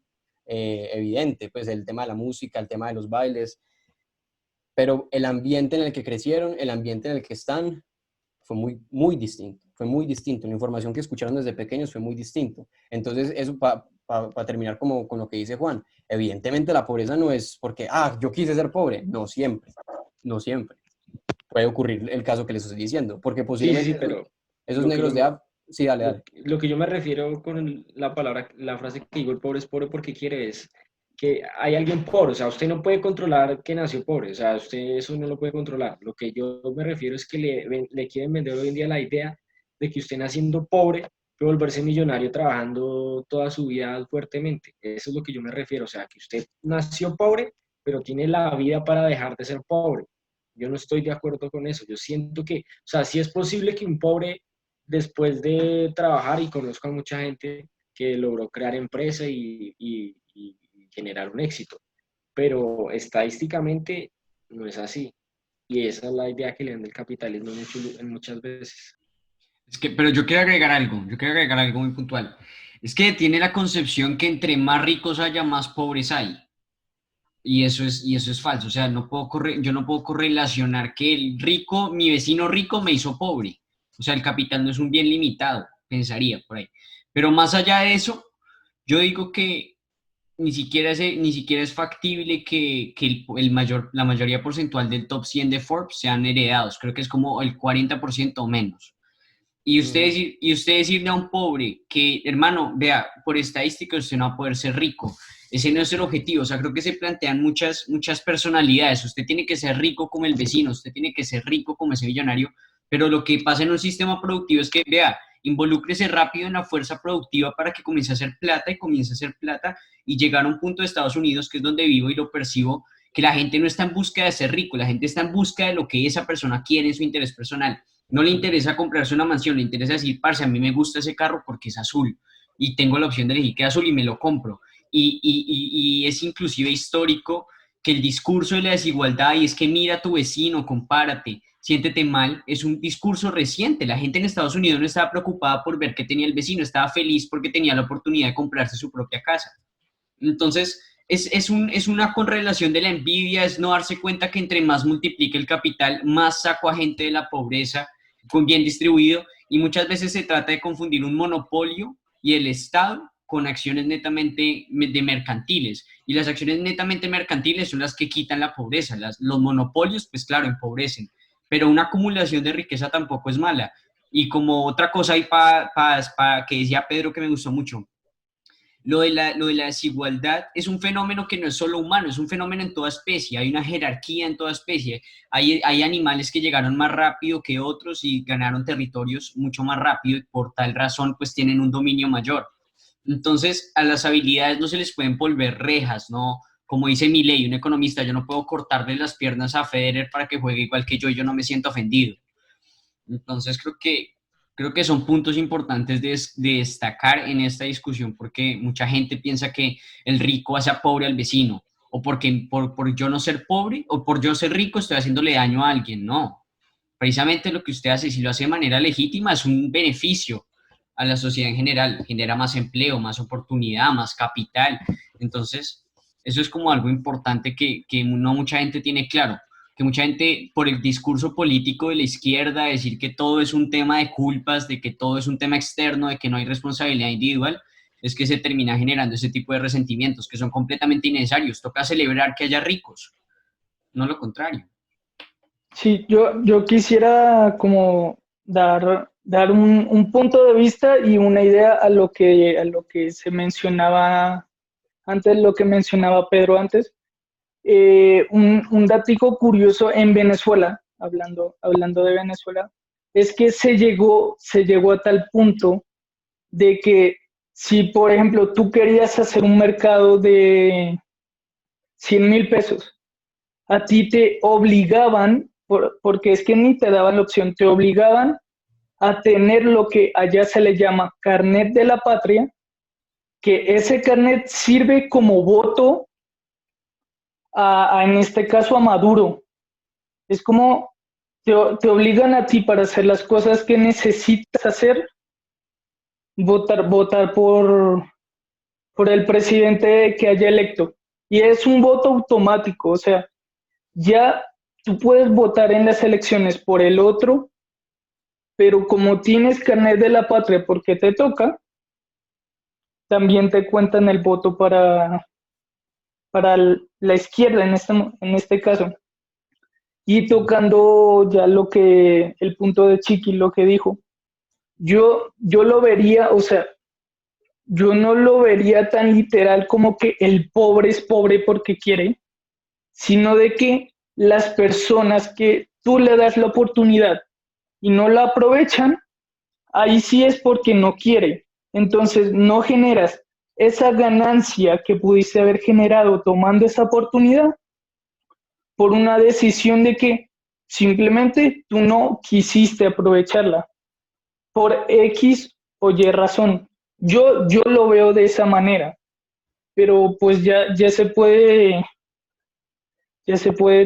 evidente, pues el tema de la música, el tema de los bailes, pero el ambiente en el que crecieron, el ambiente en el que están, fue muy distinto, fue muy distinto. La información que escucharon desde pequeños fue muy distinto. Entonces, eso para terminar como con lo que dice Juan, evidentemente la pobreza no es porque, yo quise ser pobre, no siempre, no siempre. Puede ocurrir el caso que les estoy diciendo, porque
Sí,
posiblemente
pero
esos
lo que
negros
yo
de
me,
Sí, dale, dale.
lo que yo me refiero con la palabra, la frase que digo, el pobre es pobre porque quiere es que hay alguien pobre, o sea, usted no puede controlar que nació pobre, o sea, usted eso no lo puede controlar. Lo que yo me refiero es que le quieren vender hoy en día la idea de que usted naciendo pobre puede volverse millonario trabajando toda su vida fuertemente. Eso es lo que yo me refiero, o sea, que usted nació pobre, pero tiene la vida para dejar de ser pobre. Yo no estoy de acuerdo con eso. Yo siento que, o sea, sí es posible que un pobre después de trabajar, y conozco a mucha gente que logró crear empresa y generar un éxito, pero estadísticamente no es así. Y esa es la idea que le dan del capitalismo en muchas veces.
Pero yo quiero agregar algo muy puntual. Es que tiene la concepción que entre más ricos haya, más pobres hay. Y eso es falso. O sea, yo no puedo correlacionar que el rico, mi vecino rico me hizo pobre. O sea, el capital no es un bien limitado, pensaría por ahí. Pero más allá de eso, yo digo que ni siquiera es factible que la mayoría porcentual del top 100 de Forbes sean heredados. Creo que es como el 40% o menos. Y usted decirle a un pobre que, hermano, vea, por estadística usted no va a poder ser rico. Ese no es el objetivo. O sea, creo que se plantean muchas personalidades. Usted tiene que ser rico como el vecino, usted tiene que ser rico como ese millonario. Pero lo que pasa en un sistema productivo es que, vea, involúcrese rápido en la fuerza productiva para que comience a hacer plata y comience a hacer plata y llegar a un punto de Estados Unidos, que es donde vivo y lo percibo, que la gente no está en busca de ser rico, la gente está en busca de lo que esa persona quiere en su interés personal. No le interesa comprarse una mansión, le interesa decir, parce, a mí me gusta ese carro porque es azul y tengo la opción de elegir que es azul y me lo compro. Y es inclusive histórico que el discurso de la desigualdad y es que mira a tu vecino, compárate, siéntete mal, es un discurso reciente. La gente en Estados Unidos no estaba preocupada por ver que tenía el vecino, estaba feliz porque tenía la oportunidad de comprarse su propia casa. Entonces, es una correlación de la envidia, es no darse cuenta que entre más multiplique el capital, más saco a gente de la pobreza con bien distribuido, y muchas veces se trata de confundir un monopolio y el Estado con acciones netamente de mercantiles, y las acciones netamente mercantiles son las que quitan la pobreza, los monopolios, pues claro, empobrecen, pero una acumulación de riqueza tampoco es mala. Y como otra cosa ahí que decía Pedro que me gustó mucho, lo de la desigualdad es un fenómeno que no es solo humano, es un fenómeno en toda especie, hay una jerarquía en toda especie, hay animales que llegaron más rápido que otros y ganaron territorios mucho más rápido y por tal razón pues tienen un dominio mayor. Entonces a las habilidades no se les pueden volver rejas, ¿no? Como dice Milei, un economista, yo no puedo cortarle las piernas a Federer para que juegue igual que yo no me siento ofendido. Entonces creo que son puntos importantes de destacar en esta discusión porque mucha gente piensa que el rico hace pobre al vecino o porque por yo no ser pobre o por yo ser rico estoy haciéndole daño a alguien. No, precisamente lo que usted hace, si lo hace de manera legítima, es un beneficio a la sociedad en general, genera más empleo, más oportunidad, más capital. Entonces, eso es como algo importante que no mucha gente tiene claro, que mucha gente por el discurso político de la izquierda, decir que todo es un tema de culpas, de que todo es un tema externo, de que no hay responsabilidad individual, es que se termina generando ese tipo de resentimientos que son completamente innecesarios. Toca celebrar que haya ricos, no lo contrario.
Sí, yo quisiera como dar un punto de vista y una idea a lo que se mencionaba antes, lo que mencionaba Pedro antes. Un datico curioso en Venezuela, hablando de Venezuela, es que se llegó a tal punto de que si, por ejemplo, tú querías hacer un mercado de 100.000 pesos, a ti te obligaban, porque es que ni te daban la opción, te obligaban a tener lo que allá se le llama carnet de la patria, que ese carnet sirve como voto en este caso a Maduro. Es como te obligan a ti para hacer las cosas que necesitas hacer, votar por el presidente que haya electo. Y es un voto automático, o sea, ya tú puedes votar en las elecciones por el otro, pero como tienes carnet de la patria porque te toca, también te cuentan el voto para la izquierda en este caso. Y tocando ya el punto de Chiqui, lo que dijo, yo lo vería, o sea, yo no lo vería tan literal como que el pobre es pobre porque quiere, sino de que las personas que tú le das la oportunidad y no la aprovechan, ahí sí es porque no quiere. Entonces no generas esa ganancia que pudiste haber generado tomando esa oportunidad por una decisión de que simplemente tú no quisiste aprovecharla por X o Y razón. Yo lo veo de esa manera, pero pues ya se puede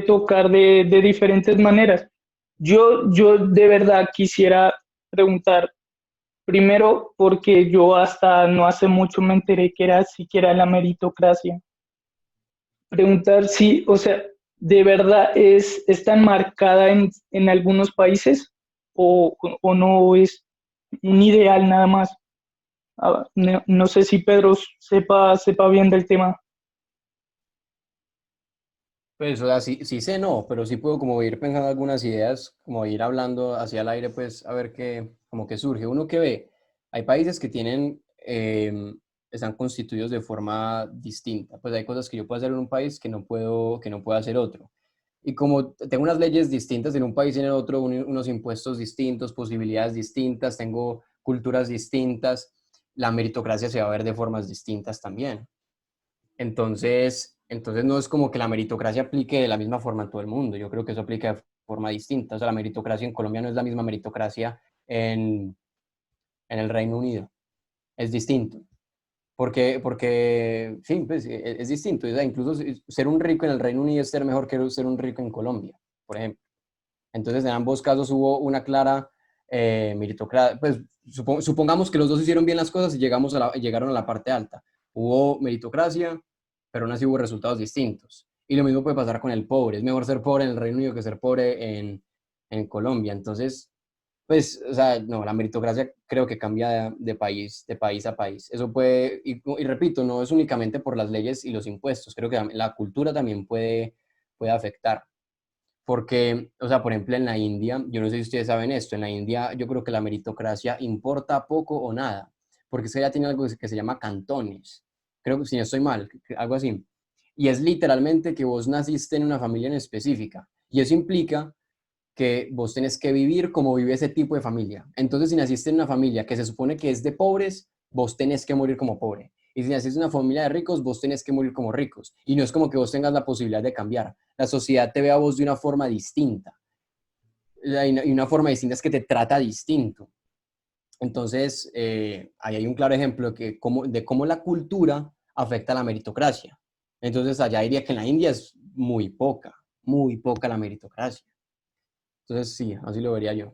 tocar de diferentes maneras. Yo de verdad quisiera preguntar, primero, porque yo hasta no hace mucho me enteré que era siquiera la meritocracia. Preguntar si, o sea, de verdad es tan marcada en algunos países o no es un ideal nada más. No sé si Pedro sepa bien del tema.
Pues, o sea, sí sé no, pero sí puedo como ir pensando algunas ideas, como ir hablando hacia el aire, pues a ver qué, como que surge. Uno que ve, hay países que tienen, están constituidos de forma distinta, pues hay cosas que yo puedo hacer en un país que no puedo hacer otro. Y como tengo unas leyes distintas en un país y en el otro, unos impuestos distintos, posibilidades distintas, tengo culturas distintas, la meritocracia se va a ver de formas distintas también. Entonces no es como que la meritocracia aplique de la misma forma en todo el mundo. Yo creo que eso aplica de forma distinta. O sea, la meritocracia en Colombia no es la misma meritocracia en el Reino Unido. Es distinto. Porque sí, pues, es distinto. O sea, incluso ser un rico en el Reino Unido es ser mejor que ser un rico en Colombia, por ejemplo. Entonces, en ambos casos hubo una clara meritocracia. Pues supongamos que los dos hicieron bien las cosas y llegaron a la parte alta. Hubo meritocracia, pero aún así hubo resultados distintos. Y lo mismo puede pasar con el pobre. Es mejor ser pobre en el Reino Unido que ser pobre en Colombia. Entonces, pues, o sea, no, la meritocracia creo que cambia de país a país. Eso puede, y repito, no es únicamente por las leyes y los impuestos. Creo que la cultura también puede afectar. Porque, o sea, por ejemplo, en la India, yo no sé si ustedes saben esto, en la India yo creo que la meritocracia importa poco o nada, porque es que ya tiene algo que se llama cantones. Creo que si no estoy mal, algo así. Y es literalmente que vos naciste en una familia en específica. Y eso implica que vos tenés que vivir como vive ese tipo de familia. Entonces, si naciste en una familia que se supone que es de pobres, vos tenés que morir como pobre. Y si naciste en una familia de ricos, vos tenés que morir como ricos. Y no es como que vos tengas la posibilidad de cambiar. La sociedad te ve a vos de una forma distinta. Y una forma distinta es que te trata distinto. Entonces, ahí hay un claro ejemplo de cómo la cultura afecta a la meritocracia. Entonces, allá diría que en la India es muy poca la meritocracia. Entonces sí, así lo vería yo.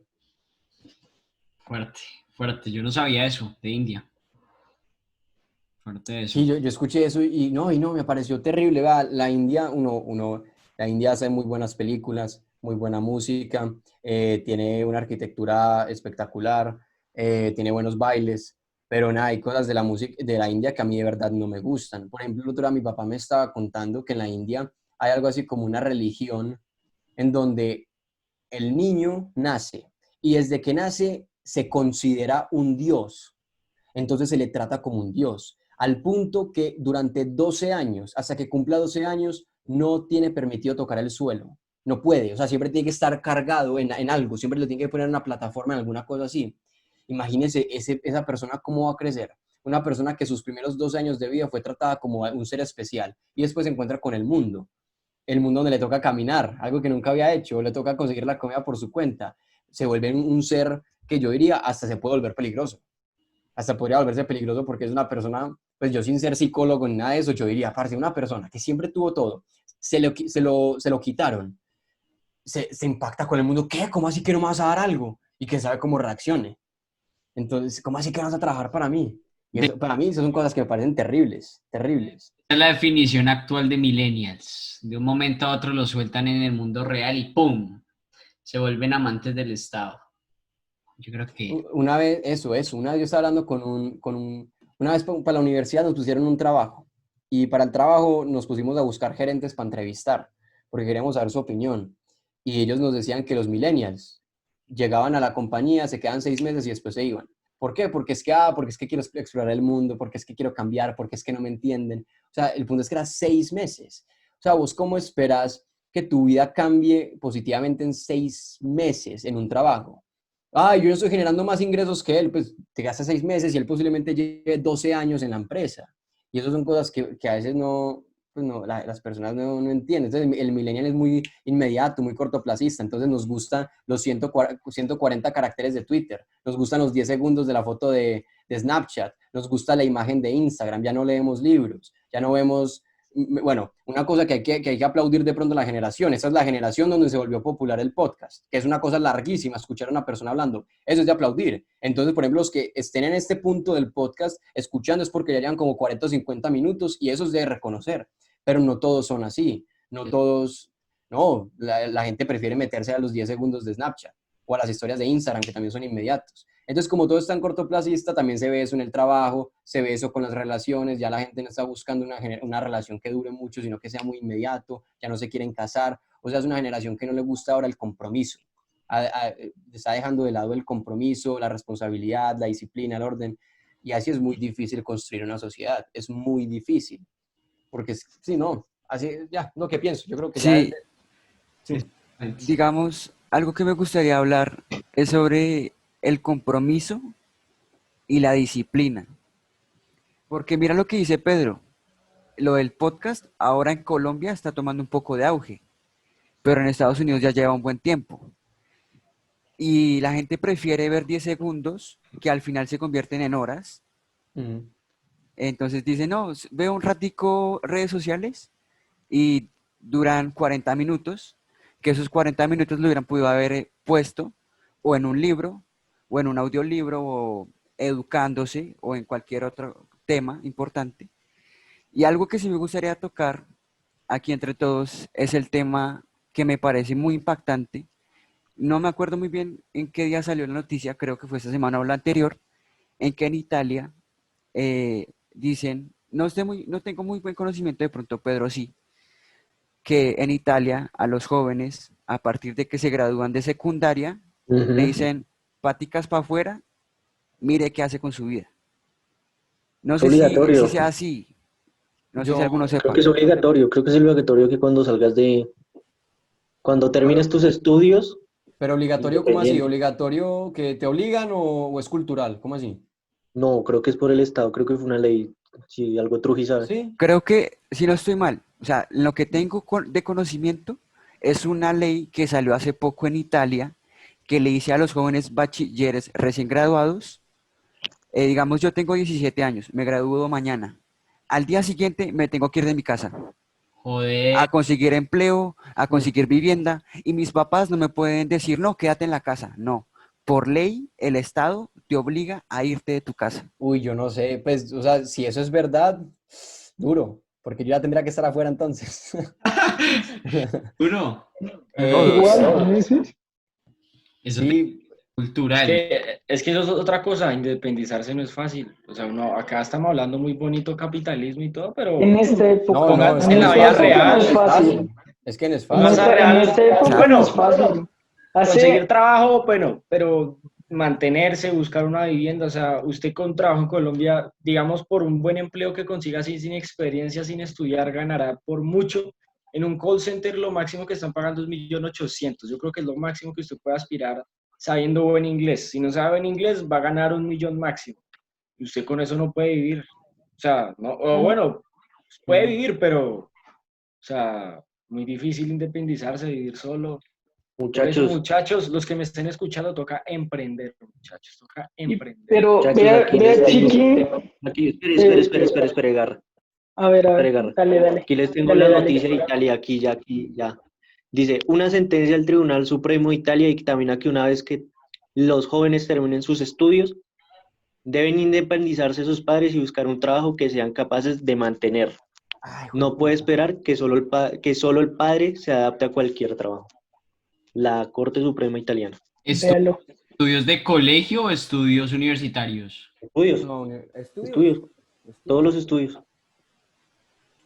Fuerte, fuerte. Yo no sabía eso de India. Fuerte eso.
Sí, yo escuché eso y no, me pareció terrible. Vea, la India, la India hace muy buenas películas, muy buena música, tiene una arquitectura espectacular, tiene buenos bailes, pero nada, hay cosas de la música de la India que a mí de verdad no me gustan. Por ejemplo, el otro día mi papá me estaba contando que en la India hay algo así como una religión en donde el niño nace y desde que nace se considera un dios, entonces se le trata como un dios, al punto que durante 12 años, hasta que cumpla 12 años, no tiene permitido tocar el suelo, no puede, o sea, siempre tiene que estar cargado en algo, siempre le tiene que poner en una plataforma, en alguna cosa así. Imagínense esa persona cómo va a crecer, una persona que sus primeros 12 años de vida fue tratada como un ser especial y después se encuentra con el mundo donde le toca caminar, algo que nunca había hecho, le toca conseguir la comida por su cuenta, se vuelve un ser que yo diría hasta se puede volver peligroso, hasta podría volverse peligroso porque es una persona, pues yo sin ser psicólogo ni nada de eso, yo diría, parce, una persona que siempre tuvo todo, se lo quitaron, se impacta con el mundo, ¿qué? ¿Cómo así que no me vas a dar algo? Y que sabe cómo reaccione. Entonces, ¿cómo así que vas a trabajar para mí? Y eso, para mí, esas son cosas que me parecen terribles, terribles.
Es la definición actual de millennials. De un momento a otro lo sueltan en el mundo real y ¡pum! Se vuelven amantes del Estado. Yo creo que...
Una vez, una vez yo estaba hablando una vez para la universidad nos pusieron un trabajo y para el trabajo nos pusimos a buscar gerentes para entrevistar, porque queríamos saber su opinión. Y ellos nos decían que los millennials llegaban a la compañía, se quedan 6 meses y después se iban. ¿Por qué? Porque es que quiero explorar el mundo, porque es que quiero cambiar, porque es que no me entienden. O sea, el punto es que era 6 meses. O sea, ¿vos cómo esperas que tu vida cambie positivamente en 6 meses en un trabajo? Yo no estoy generando más ingresos que él, pues te gasta 6 meses y él posiblemente lleve 12 años en la empresa. Y eso son cosas que a veces no, pues no las personas no entienden. Entonces el millennial es muy inmediato, muy cortoplacista. Entonces nos gustan los 140 caracteres de Twitter, nos gustan los 10 segundos de la foto de Snapchat, nos gusta la imagen de Instagram, ya no leemos libros, ya no vemos bueno, una cosa que hay que aplaudir de pronto a la generación, esa es la generación donde se volvió popular el podcast, que es una cosa larguísima escuchar a una persona hablando, eso es de aplaudir. Entonces, por ejemplo, los que estén en este punto del podcast escuchando es porque ya llevan como 40 o 50 minutos y eso es de reconocer, pero no todos son así, no todos, no, la gente prefiere meterse a los 10 segundos de Snapchat o a las historias de Instagram que también son inmediatos. Entonces, como todo es tan cortoplacista, también se ve eso en el trabajo, se ve eso con las relaciones, ya la gente no está buscando una relación que dure mucho, sino que sea muy inmediato, ya no se quieren casar, o sea, es una generación que no le gusta ahora el compromiso, está dejando de lado el compromiso, la responsabilidad, la disciplina, el orden, y así es muy difícil construir una sociedad, es muy difícil, porque sí, no, así, ya, lo que pienso, yo creo que ya...
Sí,
Sí.
digamos, algo que me gustaría hablar es sobre el compromiso y la disciplina. Porque mira lo que dice Pedro, lo del podcast ahora en Colombia está tomando un poco de auge, pero en Estados Unidos ya lleva un buen tiempo. Y la gente prefiere ver 10 segundos que al final se convierten en horas.
Ujú.
Entonces dice, no, veo un ratico redes sociales y duran 40 minutos, que esos 40 minutos lo hubieran podido haber puesto o en un libro, o en un audiolibro, o educándose, o en cualquier otro tema importante. Y algo que sí me gustaría tocar aquí entre todos es el tema que me parece muy impactante. No me acuerdo muy bien en qué día salió la noticia, creo que fue esta semana o la anterior, en que en Italia dicen, no tengo muy buen conocimiento, de pronto Pedro sí, que en Italia a los jóvenes, a partir de que se gradúan de secundaria, le
Ujú.
dicen paticas para afuera, mire qué hace con su vida. No
Es
sé si
obligatorio.
sea así, no sé si
Yo,
alguno
Creo
sepa.
que es obligatorio. Creo que es obligatorio que cuando salgas cuando termines tus estudios,
pero obligatorio, ¿cómo así?
independiente.
¿Obligatorio que te obligan o es cultural? ¿Cómo así?
No, creo que es por el Estado. Creo que fue una ley. Si algo Truji sabe.
Sí.
Creo que, si no estoy mal, o sea, lo que tengo de conocimiento es una ley que salió hace poco en Italia que le dice a los jóvenes bachilleres recién graduados, digamos, yo tengo 17 años, me gradúo mañana. Al día siguiente me tengo que ir de mi casa.
Joder.
a conseguir empleo, a conseguir vivienda, y mis papás no me pueden decir, no, quédate en la casa. No, por ley, el Estado te obliga a irte de tu casa.
Uy, yo no sé, pues, o sea, si eso es verdad, duro, porque yo ya tendría que estar afuera entonces.
Uno,
Todos.
Igual, sí.
eso te
Sí,
cultural.
Es que eso es otra cosa, independizarse no es fácil. O sea, uno, acá estamos hablando muy bonito capitalismo y todo,
En
pero
esta época,
no, no, es
pónganse
que
en
no
la
es
vida
fácil,
no
real.
es
no es
fácil.
fácil, es que no es
En
Pasa
fácil.
esta, en
real.
esta época no es
Bueno,
fácil.
conseguir
Hace,
trabajo, bueno, pero mantenerse, buscar una vivienda, o sea, usted con trabajo en Colombia, digamos, por un buen empleo que consiga así, sin experiencia, sin estudiar, ganará por mucho. En un call center lo máximo que están pagando es 1.800.000. Yo creo que es lo máximo que usted puede aspirar sabiendo buen inglés. Si no sabe buen inglés, va a ganar 1.000.000 máximo. Y usted con eso no puede vivir. O sea, no, o bueno, puede vivir, pero, o sea, muy difícil independizarse, vivir solo. Por eso,
Muchachos,
muchachos, los que me estén escuchando, toca emprender, muchachos, toca emprender.
pero
muchachos, aquí les
vea,
tengo,
Chiqui,
aquí,
eh,
espere, Gar,
a
espere,
ver,
Gar.
dale,
Aquí les tengo
dale,
la
dale.
noticia de Italia, aquí ya. Dice, una sentencia del Tribunal Supremo de Italia dictamina que una vez que los jóvenes terminen sus estudios, deben independizarse de sus padres y buscar un trabajo que sean capaces de mantener.
Ay,
No puede
jueputa.
esperar que que solo el padre se adapte a cualquier trabajo. La Corte Suprema Italiana.
Véalo.
¿Estudios de colegio o estudios universitarios?
Estudios,
No, estudios,
estudios, todos
estudios.
los estudios.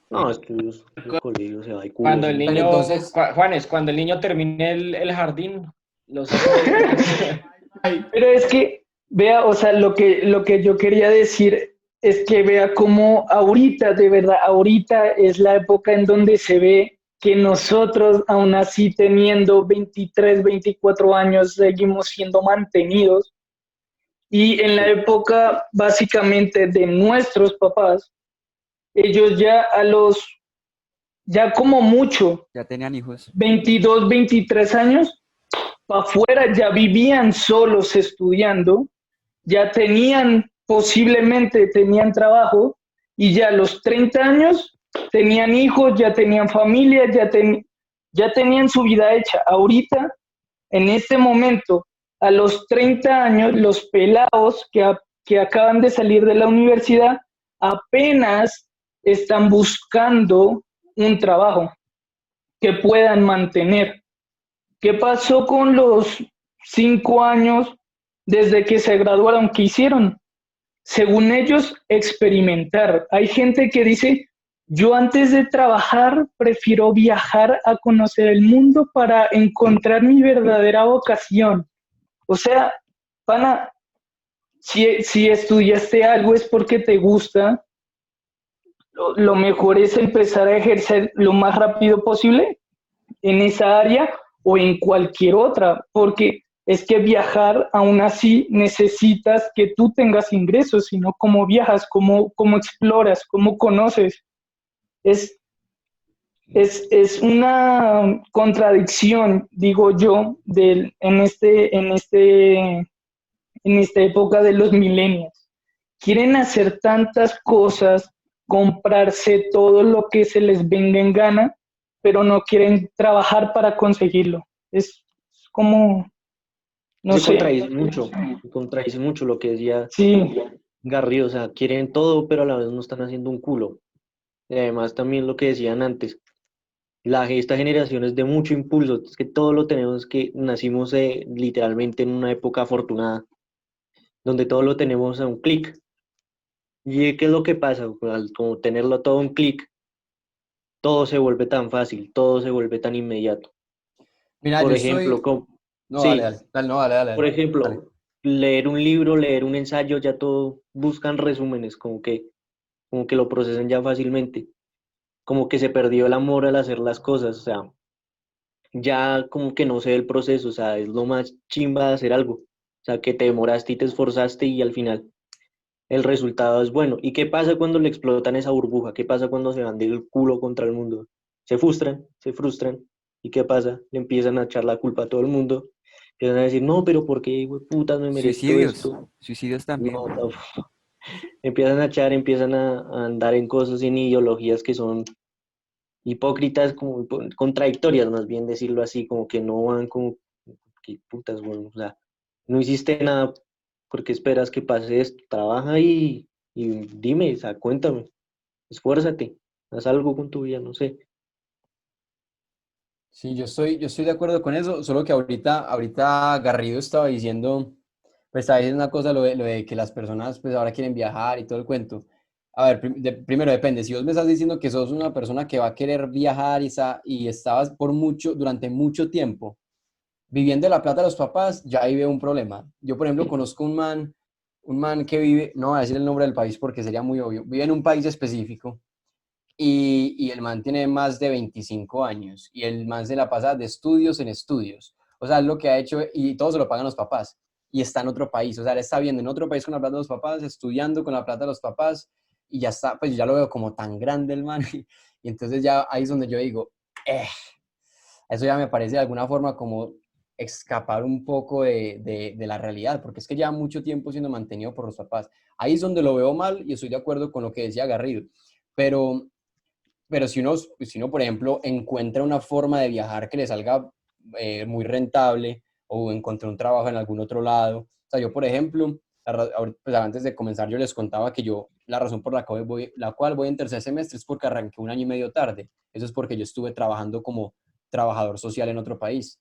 No, estudios de colegio, o sea, hay culo,
Cuando
eso
el
no
Pero
tiene.
niño,
entonces,
Juanes, cuando el niño termine el jardín, lo sacan de...
Pero es que, vea, o sea, lo que yo quería decir es que vea cómo ahorita, de verdad, ahorita es la época en donde se ve que nosotros, aún así teniendo 23, 24 años, seguimos siendo mantenidos. Y en la época, básicamente, de nuestros papás, ellos ya como mucho,
Ya tenían hijos.
22, 23 años, para afuera ya vivían solos estudiando, ya posiblemente tenían trabajo y ya a los 30 años tenían hijos, ya tenían familia, ya tenían su vida hecha. Ahorita, en este momento, a los 30 años, los pelados que acaban de salir de la universidad apenas están buscando un trabajo que puedan mantener. ¿Qué pasó con los 5 años desde que se graduaron? ¿Qué hicieron? Según ellos, experimentar. Hay gente que dice, yo antes de trabajar prefiero viajar a conocer el mundo para encontrar mi verdadera vocación. O sea, pana, si estudiaste algo es porque te gusta, lo mejor es empezar a ejercer lo más rápido posible en esa área o en cualquier otra, porque es que viajar aún así necesitas que tú tengas ingresos, sino cómo viajas, cómo exploras, cómo conoces. Es, es una contradicción, digo yo, en esta época de los millennials. Quieren hacer tantas cosas, comprarse todo lo que se les venga en gana, pero no quieren trabajar para conseguirlo. Es como, no
Se
sé,
contradice mucho lo que decía
sí,
Garrido, o sea, quieren todo, pero a la vez no están haciendo un culo. Y además también lo que decían antes, esta generación es de mucho impulso, es que todo lo tenemos, que nacimos literalmente en una época afortunada, donde todo lo tenemos a un clic. ¿Y qué es lo que pasa? Al como tenerlo todo a un clic, todo se vuelve tan fácil, todo se vuelve tan inmediato.
mira,
Por
yo
ejemplo,
estoy... No, dale,
sí,
dale, dale, no, dale, dale,
por
dale, dale.
ejemplo, leer un libro, leer un ensayo, ya todo buscan resúmenes, como que lo procesan ya fácilmente, como que se perdió el amor al hacer las cosas, o sea, ya como que no sé el proceso, o sea, es lo más chimba de hacer algo, o sea, que te demoraste y te esforzaste y al final el resultado es bueno. ¿Y qué pasa cuando le explotan esa burbuja? ¿Qué pasa cuando se van del culo contra el mundo? Se frustran, ¿y qué pasa? Le empiezan a echar la culpa a todo el mundo, empiezan a decir, no, pero ¿por qué, putas, me merezco
Suicidios,
esto?
suicidios
No,
también.
uf. Empiezan a echar, empiezan a andar en cosas y en ideologías que son hipócritas, como contradictorias, más bien decirlo así, como que no van como, qué putas, bueno, o sea, no hiciste nada, ¿por qué esperas que pase esto? Trabaja y dime, o sea, cuéntame, esfuérzate, haz algo con tu vida, no sé.
Sí, yo estoy de acuerdo con eso, solo que ahorita Garrido estaba diciendo, pues estaba diciendo una cosa, lo de que las personas pues ahora quieren viajar y todo el cuento. A ver, primero depende, si vos me estás diciendo que sos una persona que va a querer viajar y estabas durante mucho tiempo viviendo de la plata de los papás, ya ahí veo un problema. Yo, por ejemplo, conozco un man que vive, no voy a decir el nombre del país porque sería muy obvio, vive en un país específico y el man tiene más de 25 años y el man se la pasa de estudios en estudios. O sea, es lo que ha hecho y todo se lo pagan los papás y está en otro país. O sea, él está viendo en otro país con la plata de los papás, estudiando con la plata de los papás y ya está, pues yo ya lo veo como tan grande el man y entonces ya ahí es donde yo digo, eh, eso ya me parece de alguna forma como escapar un poco de la realidad, porque es que ya mucho tiempo siendo mantenido por los papás. Ahí es donde lo veo mal y estoy de acuerdo con lo que decía Garrido. Pero si uno, por ejemplo, encuentra una forma de viajar que le salga muy rentable o encontré un trabajo en algún otro lado. O sea, yo, por ejemplo, pues antes de comenzar, yo les contaba que la razón por la cual voy en tercer semestre es porque arranqué un año y medio tarde. Eso es porque yo estuve trabajando como trabajador social en otro país.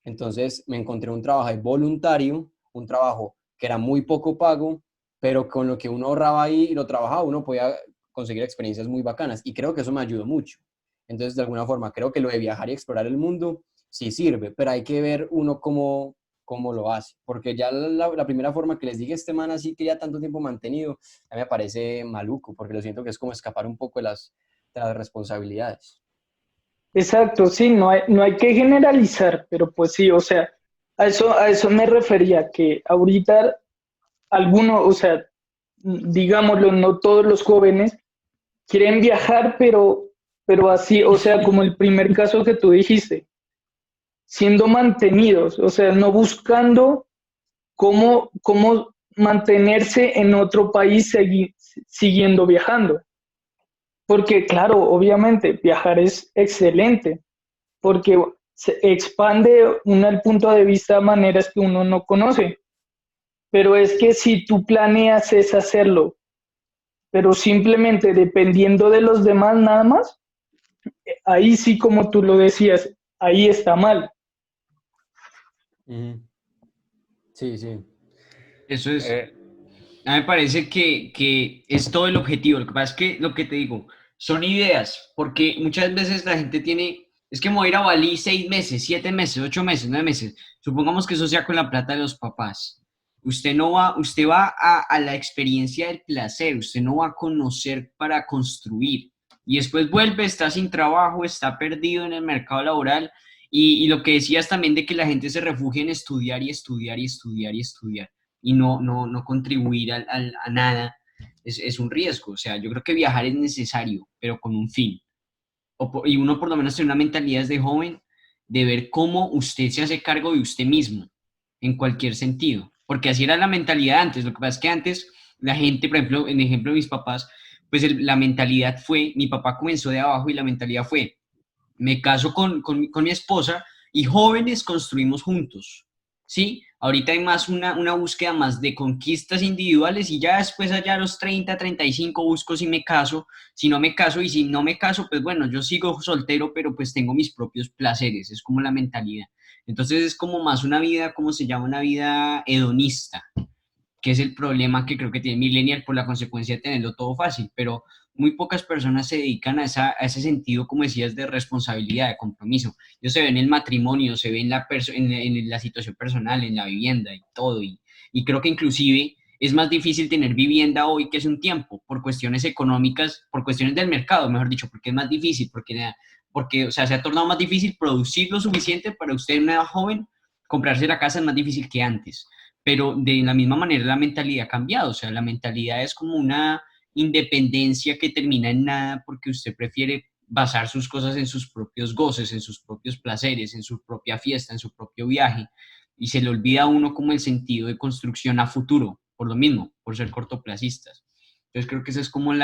Entonces me encontré un trabajo de voluntario, un trabajo que era muy poco pago, pero con lo que uno ahorraba ahí y lo trabajaba, uno podía conseguir experiencias muy bacanas y creo que eso me ayudó mucho. Entonces, de alguna forma, creo que lo de viajar y explorar el mundo sí sirve, pero hay que ver uno cómo lo hace, porque ya la primera forma que les dije, este man así que ya tanto tiempo mantenido, a mí me parece maluco, porque lo siento que es como escapar un poco de las responsabilidades.
Exacto, sí, no hay que generalizar, pero pues sí, o sea, a eso me refería, que ahorita algunos, o sea, digámoslo, no todos los jóvenes quieren viajar, pero así, o sea, como el primer caso que tú dijiste, siendo mantenidos, o sea, no buscando cómo mantenerse en otro país siguiendo viajando. Porque claro, obviamente, viajar es excelente, porque se expande uno el punto de vista de maneras que uno no conoce. Pero es que si tú planeas es hacerlo, pero simplemente dependiendo de los demás nada más, ahí sí, como tú lo decías, ahí está mal.
Ujú. Sí, sí.
Eso es,
Eh,
a mí me parece que es todo el objetivo. Lo que pasa es que lo que te digo, son ideas, porque muchas veces la gente tiene, es que me voy a ir a Bali 6 meses, 7 meses, 8 meses, 9 meses. Supongamos que eso sea con la plata de los papás. Usted va a la experiencia del placer, usted no va a conocer para construir. Y después vuelve, está sin trabajo, está perdido en el mercado laboral. Y lo que decías también de que la gente se refugia en estudiar y estudiar y estudiar y estudiar y no contribuir a nada, es un riesgo. O sea, yo creo que viajar es necesario, pero con un fin. Y uno por lo menos tiene una mentalidad desde joven de ver cómo usted se hace cargo de usted mismo, en cualquier sentido. Porque así era la mentalidad antes. Lo que pasa es que antes la gente, por ejemplo, en ejemplo de mis papás, pues la mentalidad fue, mi papá comenzó de abajo y la mentalidad fue, me caso con mi esposa y jóvenes construimos juntos, ¿sí? Ahorita hay más una búsqueda más de conquistas individuales y ya después allá a los 30, 35 busco si me caso, si no me caso y si no me caso, pues bueno, yo sigo soltero, pero pues tengo mis propios placeres, es como la mentalidad. Entonces es como más una vida, ¿cómo se llama? Una vida hedonista, que es el problema que creo que tiene Millennial por la consecuencia de tenerlo todo fácil, pero muy pocas personas se dedican a ese sentido, como decías, de responsabilidad, de compromiso. Ellos se ven en el matrimonio, se ven en la situación personal, en la vivienda y todo, y creo que inclusive es más difícil tener vivienda hoy que hace un tiempo, por cuestiones económicas, por cuestiones del mercado, mejor dicho, porque es más difícil, porque o sea, se ha tornado más difícil producir lo suficiente para usted, una joven, comprarse la casa es más difícil que antes, pero de la misma manera la mentalidad ha cambiado, o sea, la mentalidad es como una independencia que termina en nada porque usted prefiere basar sus cosas en sus propios goces, en sus propios placeres, en su propia fiesta, en su propio viaje, y se le olvida a uno como el sentido de construcción a futuro, por lo mismo, por ser cortoplacistas. Entonces creo que esa es como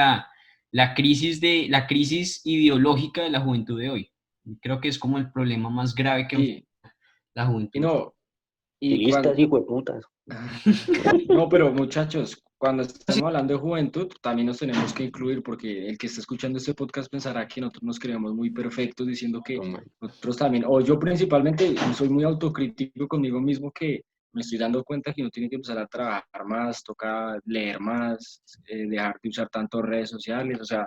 la crisis ideológica de la juventud de hoy. Creo que es como el problema más grave que
Y,
la
y
juventud.
no, y
Chilistas, hijo de putas.
no, pero muchachos, cuando estamos hablando de juventud, también nos tenemos que incluir, porque el que está escuchando este podcast pensará que nosotros nos creemos muy perfectos, diciendo que nosotros también, o yo principalmente, soy muy autocrítico conmigo mismo, que me estoy dando cuenta que uno tiene que empezar a trabajar más, toca leer más, dejar de usar tanto redes sociales, o sea,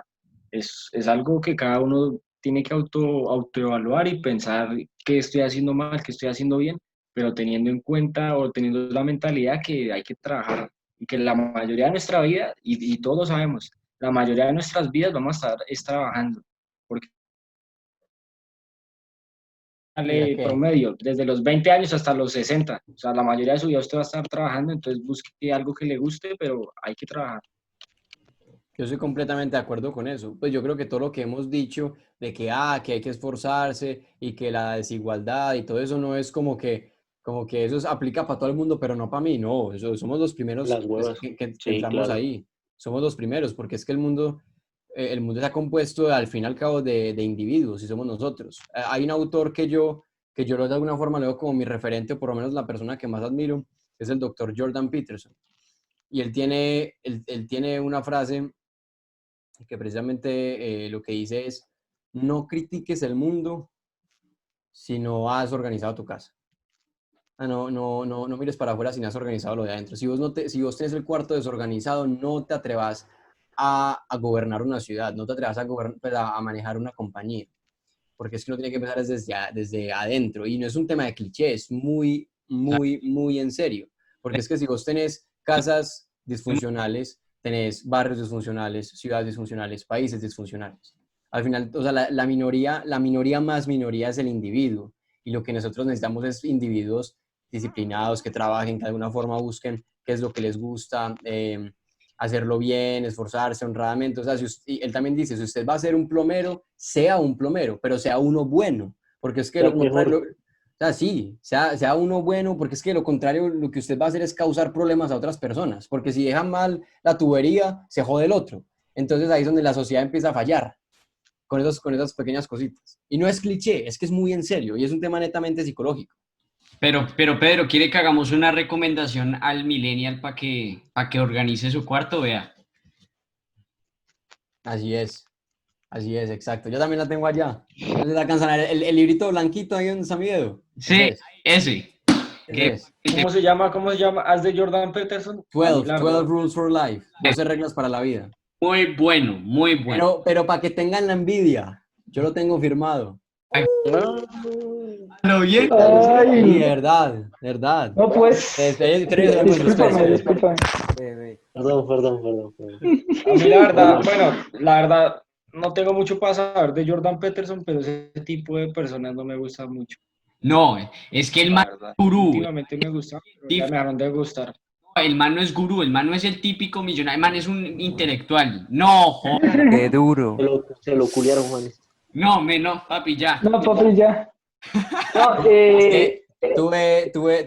es algo que cada uno tiene que autoevaluar y pensar qué estoy haciendo mal, qué estoy haciendo bien, pero teniendo en cuenta o teniendo la mentalidad que hay que trabajar y que la mayoría de nuestra vida, y todos lo sabemos, la mayoría de nuestras vidas vamos a estar es trabajando, porque
Mira
sale
que
promedio desde los 20 años hasta los 60, o sea, la mayoría de su vida usted va a estar trabajando, entonces busque algo que le guste, pero hay que trabajar.
yo estoy completamente de acuerdo con eso. Pues yo creo que todo lo que hemos dicho de que hay que esforzarse y que la desigualdad y todo eso no es como que eso aplica para todo el mundo, pero no para mí, no. Somos los primeros
Las
pues,
huevas.
que
Sí,
entramos
claro.
ahí. Somos los primeros, porque es que el mundo está compuesto al fin y al cabo de individuos y somos nosotros. Hay un autor que yo de alguna forma lo veo como mi referente, o por lo menos la persona que más admiro, es el doctor Jordan Peterson. Y él tiene una frase que precisamente lo que dice es, no critiques el mundo si no has organizado tu casa. No mires para afuera si no has organizado lo de adentro. Si vos tenés el cuarto desorganizado, no te atrevas a gobernar una ciudad, no te atrevas a manejar una compañía, porque es que uno tiene que empezar desde adentro. Y no es un tema de cliché, es muy en serio. Porque es que si vos tenés casas disfuncionales, tenés barrios disfuncionales, ciudades disfuncionales, países disfuncionales. Al final, o sea, la minoría más minoría es el individuo. Y lo que nosotros necesitamos es individuos disciplinados, que trabajen, que de alguna forma busquen qué es lo que les gusta, hacerlo bien, esforzarse honradamente. O sea, y él también dice, si usted va a ser un plomero, sea un plomero, pero sea uno bueno, porque es que
Sea
lo
el mejor.
contrario, o sea, sí, sea uno bueno, porque es que lo contrario, lo que usted va a hacer es causar problemas a otras personas, porque si dejan mal la tubería, se jode el otro. Entonces ahí es donde la sociedad empieza a fallar, con esas pequeñas cositas. Y no es cliché, es que es muy en serio, y es un tema netamente psicológico.
Pero Pedro, ¿quiere que hagamos una recomendación al millennial para que organice su cuarto? Vea.
Así es. Así es, exacto. Yo también la tengo allá. No se la alcanzan a ver. El librito blanquito ahí donde está mi dedo.
Sí, ese.
Ese
Que,
es.
¿Cómo se llama? ¿Cómo se llama? ¿Haz de Jordan Peterson? A mí,
12,
la
12
verdad,
Rules for Life. 12 reglas para la vida.
muy bueno, muy bueno.
Pero para que tengan la envidia, yo lo tengo firmado.
Ah,
¿Lo bien?
¿qué tal?
Sí,
Ay,
verdad, verdad.
no, pues, discúlpame, discúlpame.
Perdón.
a mí la verdad,
Bueno,
bueno, la verdad, no tengo mucho para saber de Jordan Peterson, pero ese tipo de personas no me gusta mucho,
No, es que el
la
man
verdad.
es gurú.
Últimamente me gusta, pero ya me dejaron de gustar.
El man no es gurú, el man no es el típico millonario, el man es un intelectual. No,
Qué duro.
se lo culiaron, Juan.
no, papi, ya.
No, papi, ya. No,
Es que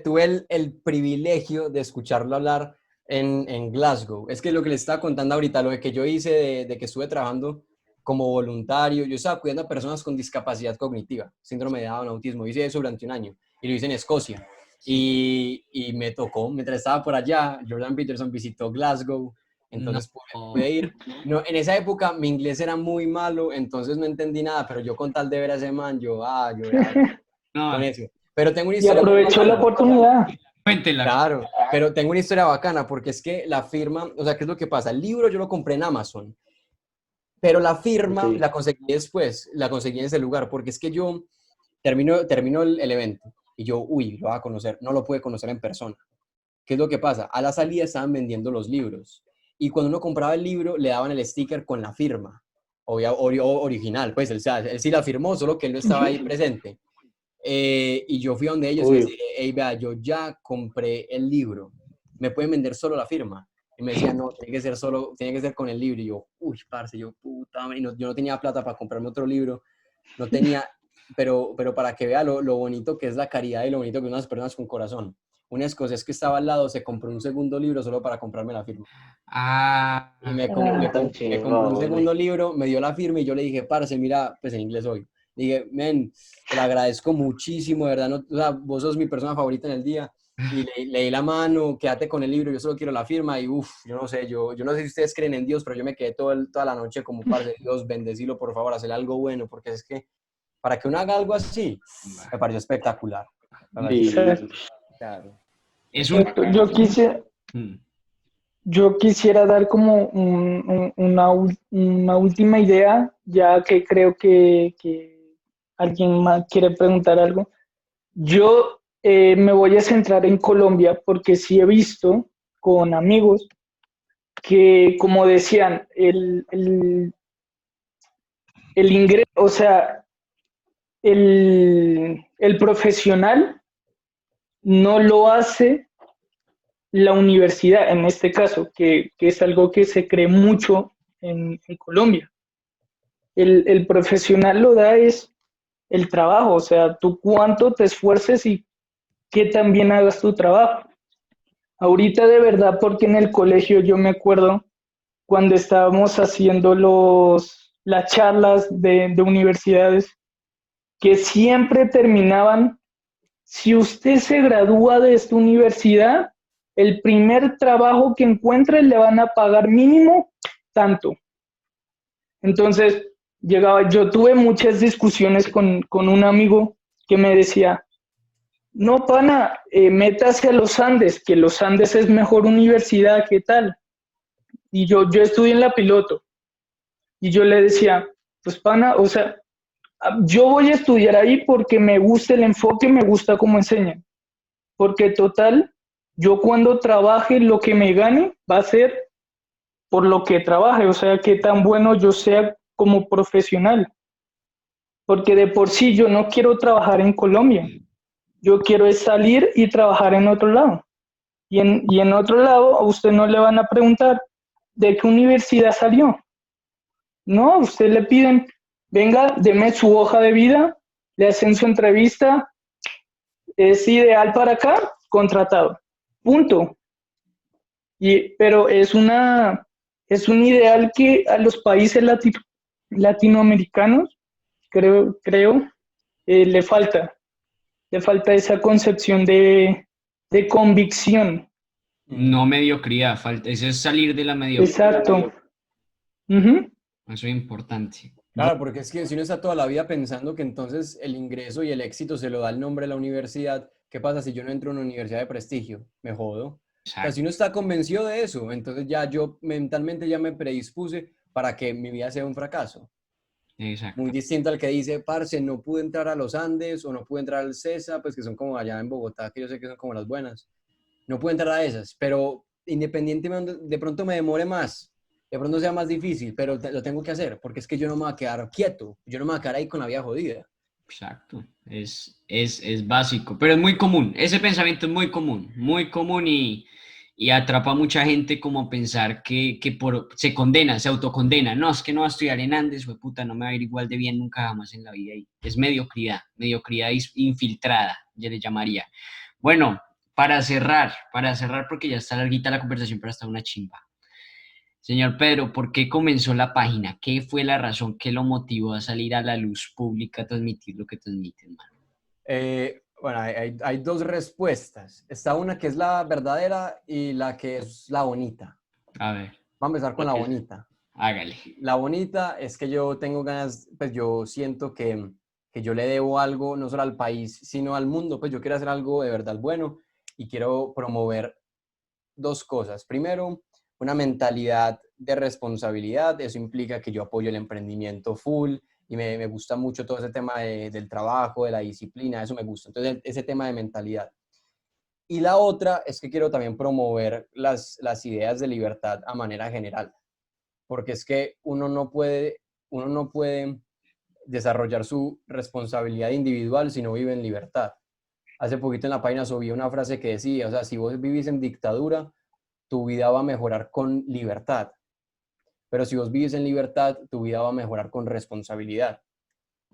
tuve el privilegio de escucharlo hablar en Glasgow. Es que lo que le estaba contando ahorita, lo de que yo hice de que estuve trabajando como voluntario, yo estaba cuidando a personas con discapacidad cognitiva, síndrome de Down, autismo. Hice eso durante un año y lo hice en Escocia. Y me tocó, mientras estaba por allá, Jordan Peterson visitó Glasgow,
No,
entonces pude ir. No, en esa época mi inglés era muy malo, entonces no entendí nada, pero yo con tal de ver a ese man, yo era con
no,
eso. Pero tengo una
y
historia muy
aprovechó la
bacana.
oportunidad.
cuéntela.
Claro, pero tengo una historia bacana porque es que la firma, o sea, ¿qué es lo que pasa? El libro yo lo compré en Amazon, pero la
Ok.
firma la conseguí después, la conseguí en ese lugar, porque es que yo termino el evento y yo, uy, lo voy a conocer, no lo pude conocer en persona. ¿Qué es lo que pasa? A la salida estaban vendiendo los libros y cuando uno compraba el libro le daban el sticker con la firma, original, pues, o sea, él sí la firmó, solo que él no estaba ahí presente. Y yo fui a donde ellos y les
Obvio.
dije, hey, vea, yo ya compré el libro, ¿me pueden vender solo la firma? Y me decían, no, tiene que ser con el libro. Y yo, uy, parce, yo, puta, madre, yo no tenía plata para comprarme otro libro, no tenía, pero para que vea lo bonito que es la caridad y lo bonito que son las personas con corazón. un escocés que estaba al lado se compró un segundo libro solo para comprarme la firma.
Ah,
Y me
Tan
compró un
chimba,
segundo libro, me dio la firma y yo le dije, parce, mira, pues en inglés hoy. Le dije, men, te lo agradezco muchísimo, de verdad, no, o sea, vos sos mi persona favorita en el día. Y le di la mano, quédate con el libro, yo solo quiero la firma. Y uff, yo no sé, yo no sé si ustedes creen en Dios, pero yo me quedé toda la noche como, parce, Dios, bendecilo, por favor, hacerle algo bueno, porque es que para que uno haga algo así, me pareció espectacular. Me pareció
Sí.
Exacto.
claro.
es un...
Exacto.
Mm,
Yo quisiera dar como una última idea, ya que creo que alguien más quiere preguntar algo. Yo me voy a centrar en Colombia porque sí he visto con amigos que, como decían, el ingreso, o sea, el profesional no lo hace la universidad, en este caso, que es algo que se cree mucho en Colombia. El profesional lo da es el trabajo, o sea, tú cuánto te esfuerces y que también hagas tu trabajo. Ahorita de verdad, porque en el colegio yo me acuerdo cuando estábamos haciendo las charlas de universidades, que siempre terminaban, si usted se gradúa de esta universidad, el primer trabajo que encuentre le van a pagar mínimo tanto. Entonces, yo tuve muchas discusiones con un amigo que me decía, no, pana, métase a los Andes, que los Andes es mejor universidad, ¿qué tal? Y yo estudié en la piloto. Y yo le decía, pues pana, o sea, yo voy a estudiar ahí porque me gusta el enfoque, me gusta cómo enseñan. Porque total, yo cuando trabaje lo que me gane va a ser por lo que trabaje, o sea, qué tan bueno yo sea como profesional. Porque de por sí yo no quiero trabajar en Colombia, yo quiero es salir y trabajar en otro lado. Y en otro lado, a usted no le van a preguntar de qué universidad salió. No, a usted le piden, venga, deme su hoja de vida, le hacen su entrevista, es ideal para acá, contratado. Punto. Pero es un ideal que a los países latinoamericanos, creo le falta esa concepción de convicción.
no mediocridad, falta, eso es salir de la mediocridad,
Exacto. Ujú.
eso es importante.
Claro, porque es que si uno está toda la vida pensando que entonces el ingreso y el éxito se lo da el nombre de la universidad, ¿qué pasa si yo no entro a una universidad de prestigio? Me jodo. O sea, si
Exacto,
uno está convencido de eso, entonces ya yo mentalmente ya me predispuse para que mi vida sea un fracaso. Muy
exacto.
distinto al que dice, parce, no pude entrar a los Andes o no pude entrar al CESA, pues que son como allá en Bogotá, que yo sé que son como las buenas. No pude entrar a esas, pero independientemente, de pronto me demore más, de pronto sea más difícil, pero lo tengo que hacer, porque es que yo no me voy a quedar quieto, yo no me voy a quedar ahí con la vida jodida.
Exacto, es básico, pero es muy común, ese pensamiento es muy común y atrapa a mucha gente como a pensar se condena, se autocondena, no, es que no va a estudiar en Andes, fue puta, no me va a ir igual de bien nunca jamás en la vida, y es mediocridad infiltrada, yo le llamaría. Bueno, para cerrar porque ya está larguita la conversación, pero hasta una chimba. Señor Pedro, ¿por qué comenzó la página? ¿Qué fue la razón que lo motivó a salir a la luz pública a transmitir lo que transmite, hermano?
Bueno, hay dos respuestas. Está una que es la verdadera y la que es la bonita.
A ver,
Vamos a empezar con la bonita.
hágale.
La bonita es que yo tengo ganas, pues yo siento que yo le debo algo no solo al país, sino al mundo. Pues yo quiero hacer algo de verdad bueno y quiero promover dos cosas. Primero, una mentalidad de responsabilidad. Eso implica que yo apoyo el emprendimiento full y me gusta mucho todo ese tema del trabajo, de la disciplina, eso me gusta. Entonces, ese tema de mentalidad. Y la otra es que quiero también promover las ideas de libertad a manera general, porque es que uno no puede desarrollar su responsabilidad individual si no vive en libertad. Hace poquito en la página subí una frase que decía, o sea, si vos vivís en dictadura, tu vida va a mejorar con libertad, pero si vos vives en libertad, tu vida va a mejorar con responsabilidad.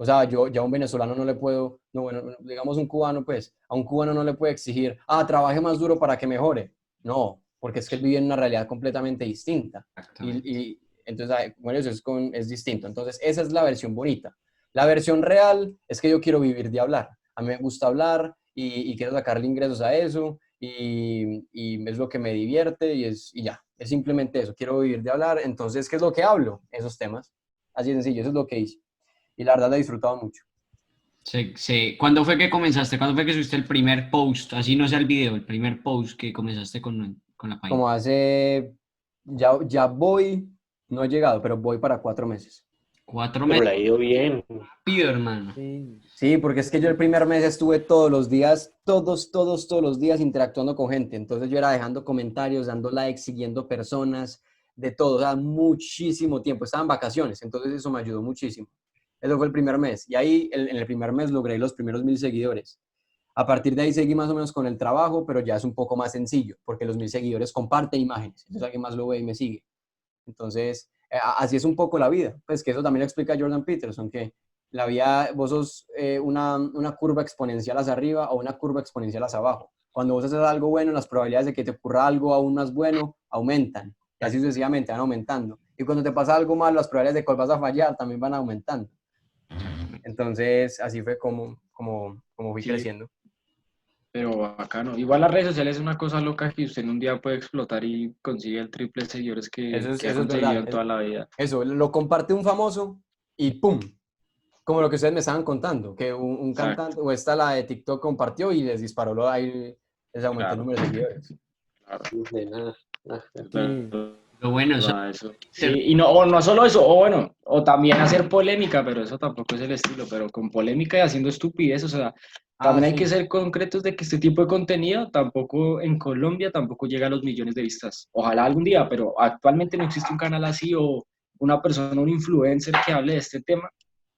O sea, yo ya a un venezolano no le puedo, no, bueno, digamos un cubano, pues, a un cubano no le puede exigir, trabaje más duro para que mejore. No, porque es que él vive en una realidad completamente distinta.
Exactamente.
Y entonces, bueno, eso es distinto. Entonces, esa es la versión bonita. La versión real es que yo quiero vivir de hablar. A mí me gusta hablar y quiero sacarle ingresos a eso y es lo que me divierte y ya, es simplemente eso. Quiero vivir de hablar. Entonces, ¿qué es lo que hablo? Esos temas. Así de sencillo, eso es lo que hice. Y la verdad la he disfrutado mucho.
¿Cuándo fue que comenzaste? ¿Cuándo fue que subiste el primer post? Así no sea el video, el primer post que comenzaste con la página.
Como hace, ya voy, no he llegado, pero voy para 4 meses.
4 meses,
Pero le ha ido bien.
rápido, hermano.
Sí, porque es que yo el primer mes estuve todos los días, todos los días interactuando con gente. Entonces yo era dejando comentarios, dando likes, siguiendo personas, de todo, o sea, muchísimo tiempo. Estaba en vacaciones, entonces eso me ayudó muchísimo. Eso fue el primer mes. Y ahí en el primer mes logré los primeros 1000 seguidores. A partir de ahí seguí más o menos con el trabajo, pero ya es un poco más sencillo, porque los 1000 seguidores comparten imágenes. Entonces alguien más lo ve y me sigue. Entonces, así es un poco la vida. Pues que eso también lo explica Jordan Peterson, que la vida, vos sos una curva exponencial hacia arriba o una curva exponencial hacia abajo. Cuando vos haces algo bueno, las probabilidades de que te ocurra algo aún más bueno aumentan. Y así sucesivamente van aumentando. Y cuando te pasa algo malo, las probabilidades de que vas a fallar también van aumentando. Entonces, así fue como fui
Sí,
creciendo.
pero bacano. Igual las redes sociales es una cosa loca que usted en un día puede explotar y consigue el triple de seguidores que ha
Eso es
conseguido
verdad.
en toda la vida.
Eso, lo comparte un famoso y ¡pum! Como lo que ustedes me estaban contando, que un
Exacto,
cantante, o esta la de TikTok compartió y les disparó ahí, les aumentó el
claro,
número de seguidores.
claro.
De nada.
Es
Sí,
Lo bueno, eso,
verdad eso. Sí, y no, o no solo eso, o bueno, o también hacer polémica, pero eso tampoco es el estilo, pero con polémica y haciendo estupidez, o sea, también hay que
sí.
ser concretos de que este tipo de contenido tampoco en Colombia tampoco llega a los millones de vistas. Ojalá algún día, pero actualmente no existe un canal así o una persona, un influencer que hable de este tema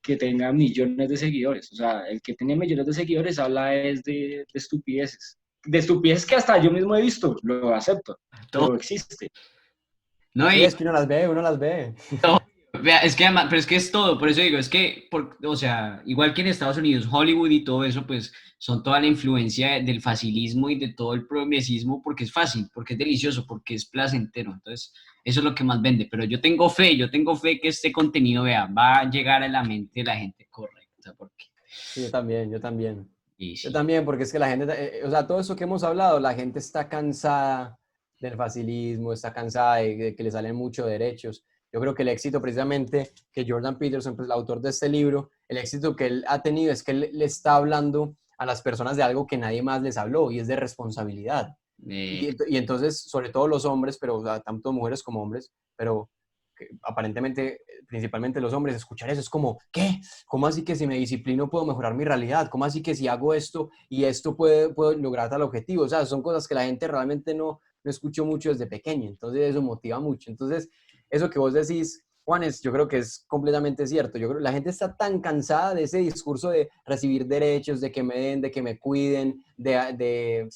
que tenga millones de seguidores. O sea, el que tiene millones de seguidores habla es de estupideces. De estupideces que hasta yo mismo he visto, lo acepto,
todo,
pero existe.
¿no?
Sí,
Y
es que uno las ve.
vea, es que además, pero es que es todo, por eso digo, es que, o sea, igual que en Estados Unidos, Hollywood y todo eso, pues son toda la influencia del facilismo y de todo el progresismo porque es fácil, porque es delicioso, porque es placentero. Entonces, eso es lo que más vende. Pero yo tengo fe que este contenido, vea, va a llegar a la mente de la gente correcta, porque,
Sí, yo también, yo también.
y
Yo
sí,
también, porque es que la gente, o sea, todo eso que hemos hablado, la gente está cansada del facilismo, está cansada de que le salen muchos derechos. Yo creo que el éxito precisamente que Jordan Peterson, pues el autor de este libro, el éxito que él ha tenido es que él le está hablando a las personas de algo que nadie más les habló y es de responsabilidad.
eh,
Y entonces, sobre todo los hombres, pero o sea, tanto mujeres como hombres, pero aparentemente, principalmente los hombres, escuchar eso es como, ¿qué? ¿Cómo así que si me disciplino puedo mejorar mi realidad? ¿Cómo así que si hago esto y esto puedo lograr tal objetivo? O sea, son cosas que la gente realmente no escuchó mucho desde pequeño, entonces eso motiva mucho. Entonces, eso que vos decís, Juanes, yo creo que es completamente cierto. Yo creo que la gente está tan cansada de ese discurso de recibir derechos, de que me den, de que me cuiden, de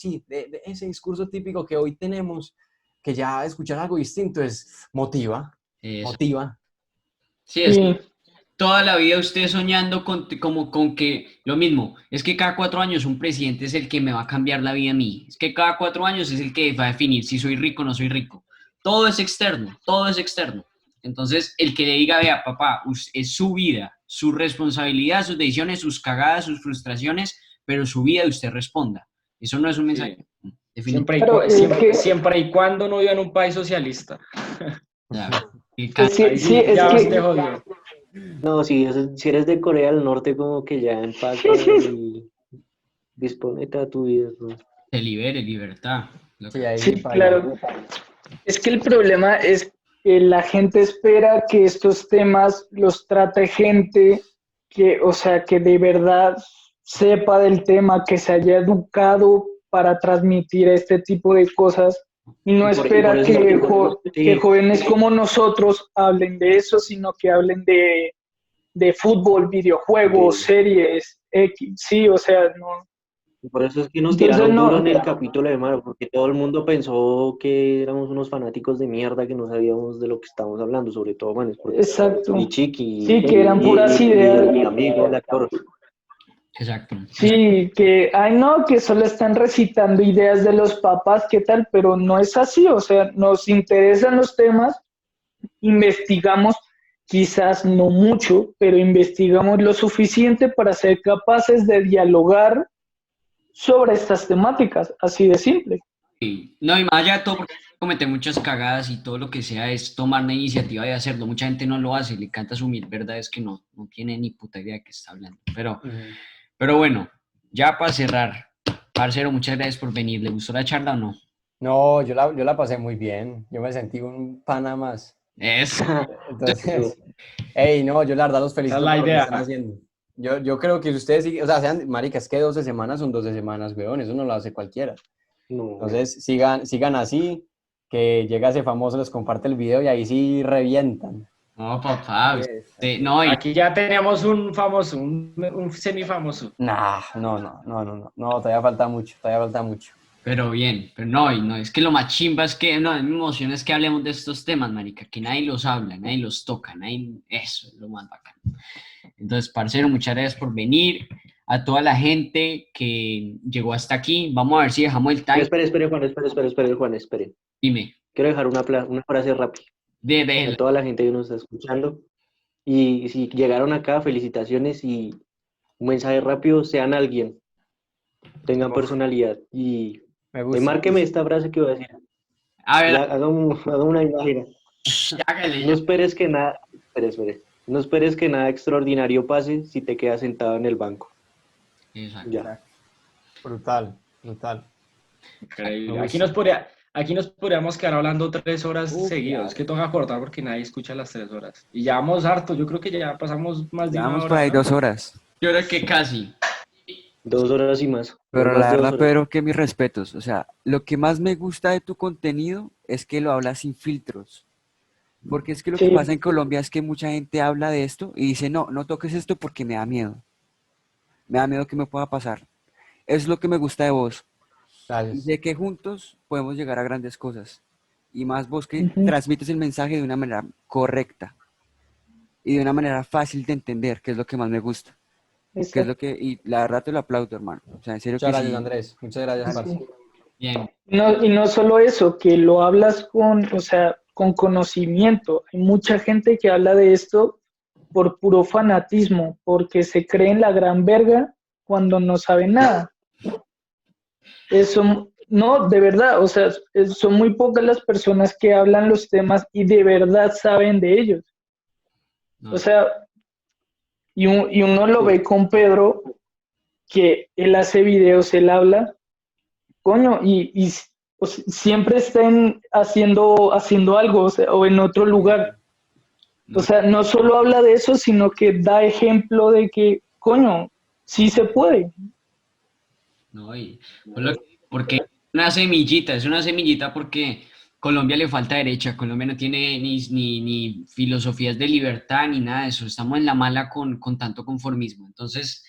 ese discurso típico que hoy tenemos, que ya escuchar algo distinto
eso.
motiva.
Sí, es
Sí,
toda la vida usted soñando como con que lo mismo, es que cada 4 años un presidente es el que me va a cambiar la vida a mí, es que cada 4 años es el que va a definir si soy rico o no soy rico. Todo es externo, todo es externo. Entonces, el que le diga, vea, papá, es su vida, su responsabilidad, sus decisiones, sus cagadas, sus frustraciones, pero su vida y usted responda. Eso no es un mensaje.
Sí.
Definitivamente.
pero
Siempre y cuando no viva en un país socialista.
sí,
Ahí
sí,
sí,
es
ya
que
te jodió.
No, si eres de Corea del Norte, como que ya empaca y disponete a tu vida, ¿no?
Se libere, libertad.
Sí, ahí
sí,
sí paila.
claro. Es que el problema es que la gente espera que estos temas los trate gente que, o sea, que de verdad sepa del tema, que se haya educado para transmitir este tipo de cosas y no
Y por
espera
eso,
que
sí,
jóvenes como nosotros hablen de eso, sino que hablen de fútbol, videojuegos,
de,
series, X, sí, o sea, no.
Por eso es que nos
Entonces,
tiraron duro
no,
en el capítulo de Mario, porque todo el mundo pensó que éramos unos fanáticos de mierda que no sabíamos de lo que estábamos hablando, sobre todo Manes, porque
exacto.
y Chiqui
Sí, que eran puras
y
ideas.
mi amigo, el actor.
Exacto.
Sí, que, ay no, que solo están recitando ideas de los papás, ¿qué tal? Pero no es así, o sea, nos interesan los temas, investigamos, quizás no mucho, pero investigamos lo suficiente para ser capaces de dialogar sobre estas temáticas, así de simple.
Sí. No, y más allá de todo, porque comete muchas cagadas y todo lo que sea es tomar la iniciativa de hacerlo. Mucha gente no lo hace, le encanta asumir verdades que no tiene ni puta idea de qué está hablando.
Ujú.
Pero bueno, ya para cerrar, parcero, muchas gracias por venir. ¿Le gustó la charla o no?
No, yo la pasé muy bien. Yo me sentí un pana más.
Es.
Entonces, hey, no, yo la verdad los
Esa es
felicito
la
por lo que están
idea.
haciendo. Yo creo que si ustedes siguen, o sea, sean, marica, es que 12 semanas son 12 semanas, weón, eso no lo hace cualquiera.
No,
Entonces, sigan así, que llega ese famoso, les comparte el video y ahí sí revientan.
No, papá.
Así
No,
es.
y
Aquí ya teníamos un famoso, un semifamoso.
Nah, no, todavía falta mucho, todavía falta mucho.
pero bien, pero no, y no, es que lo más chimba es que, no, a mí me emociona es que hablemos de estos temas, marica, que nadie los habla, nadie los toca, nadie, eso es lo más bacán. Entonces, parcero, muchas gracias por venir, a toda la gente que llegó hasta aquí, vamos a ver si dejamos el time,
espere, Juan, espere, Juan, espere.
dime,
Quiero dejar una frase rápida a
de
toda la gente que nos está escuchando. Y si llegaron acá, felicitaciones y un mensaje rápido, sean alguien, tengan
Uf,
personalidad. Y
me gusta, me
márqueme
gusta.
esta frase que voy a decir.
a ver,
Haga una imagen.
hágale
No
ya.
esperes que nada, espere. No esperes que nada extraordinario pase si te quedas sentado en el banco.
Exacto.
Ya.
Brutal. Me
Increíble.
gusta.
Aquí nos podríamos quedar hablando 3 horas
Uf,
seguidas. Es que toca cortar porque nadie escucha las 3 horas. Y ya vamos harto. Yo creo que ya pasamos más de una
Llevamos por
hora,
ahí
¿no?
2 horas.
Yo creo que casi,
2 horas y más.
Pero
Más
la
de
verdad,
2 horas.
Pedro, que mis respetos. O sea, lo que más me gusta de tu contenido es que lo hablas sin filtros. Porque es que lo que
Sí,
pasa en Colombia es que mucha gente habla de esto y dice, no, no toques esto porque me da miedo. Me da miedo que me pueda pasar. Es lo que me gusta de vos. Y
Gracias.
sé que juntos podemos llegar a grandes cosas. Y más vos que
ujú,
transmites el mensaje de una manera correcta y de una manera fácil de entender, que es lo que más me gusta. Que es lo
exacto,
que, y la verdad te lo aplaudo, hermano. O sea, en serio
Muchas
que
gracias,
sí.
Andrés. Muchas gracias, parce.
sí.
bien,
No, y no solo eso, que lo hablas con, o sea, con conocimiento. Hay mucha gente que habla de esto por puro fanatismo, porque se creen la gran verga cuando no saben nada. Eso, no, de verdad, o sea, son muy pocas las personas que hablan los temas y de verdad saben de ellos. O
no,
sea, y uno lo ve con Pedro, que él hace videos, él habla, coño, y pues, siempre estén haciendo algo, o sea, o en otro lugar. O
no,
sea, no solo habla de eso, sino que da ejemplo de que, coño, sí se puede.
no, y, porque es una semillita porque Colombia le falta derecha, Colombia no tiene ni filosofías de libertad ni nada de eso, estamos en la mala con tanto conformismo. Entonces,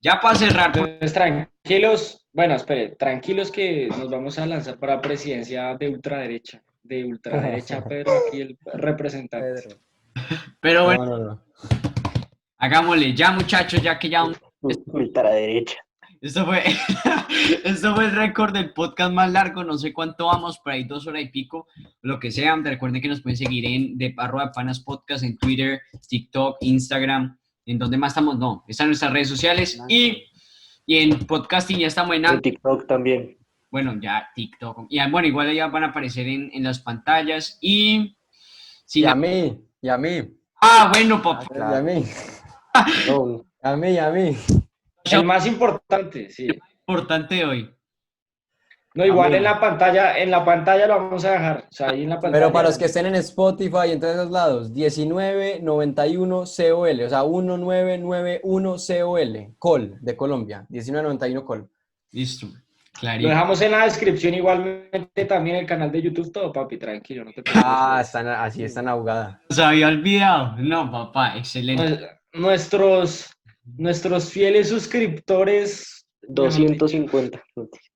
ya para cerrar,
Entonces, tranquilos. Bueno, espere, tranquilos que nos vamos a lanzar para presidencia de ultraderecha. De ultraderecha, Pedro, aquí el representante.
Pedro.
pero bueno,
No.
hagámosle, ya muchachos, ya que ya
Ultraderecha.
esto fue, esto fue el récord del podcast más largo, no sé cuánto vamos, por ahí 2 horas y pico, lo que sea. Recuerden que nos pueden seguir en @panas podcast en Twitter, TikTok, Instagram, en donde más estamos, no, están nuestras redes sociales y en podcasting ya estamos en
En TikTok también.
bueno, ya TikTok, y bueno, igual ya van a aparecer en las pantallas y si
Y
la...
a mí, y a mí,
Bueno, papá,
y a mí,
No,
y a mí.
El más importante, sí.
importante de hoy.
No, igual
Amén.
en la pantalla lo vamos a dejar. O sea, ahí en la pantalla.
Pero para los que estén en Spotify y en todos esos lados, 1991 COL, o sea, 1991 COL, Col de Colombia, 1991 Col.
Listo,
Lo
clarito.
dejamos en la descripción igualmente también el canal de YouTube, todo, papi, tranquilo, no te preocupes.
Ah, así están ahogada.
Se había olvidado. No, papá, excelente.
Nuestros fieles suscriptores
250.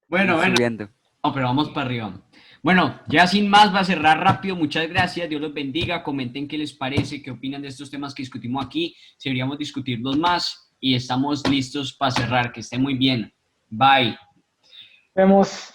Bueno, bueno.
Subiendo.
No, pero vamos para arriba. Bueno, ya sin más, va a cerrar rápido. Muchas gracias. Dios los bendiga. Comenten qué les parece, qué opinan de estos temas que discutimos aquí. Si deberíamos discutirlos más. Y estamos listos para cerrar. Que esté muy bien. Bye.
Vemos.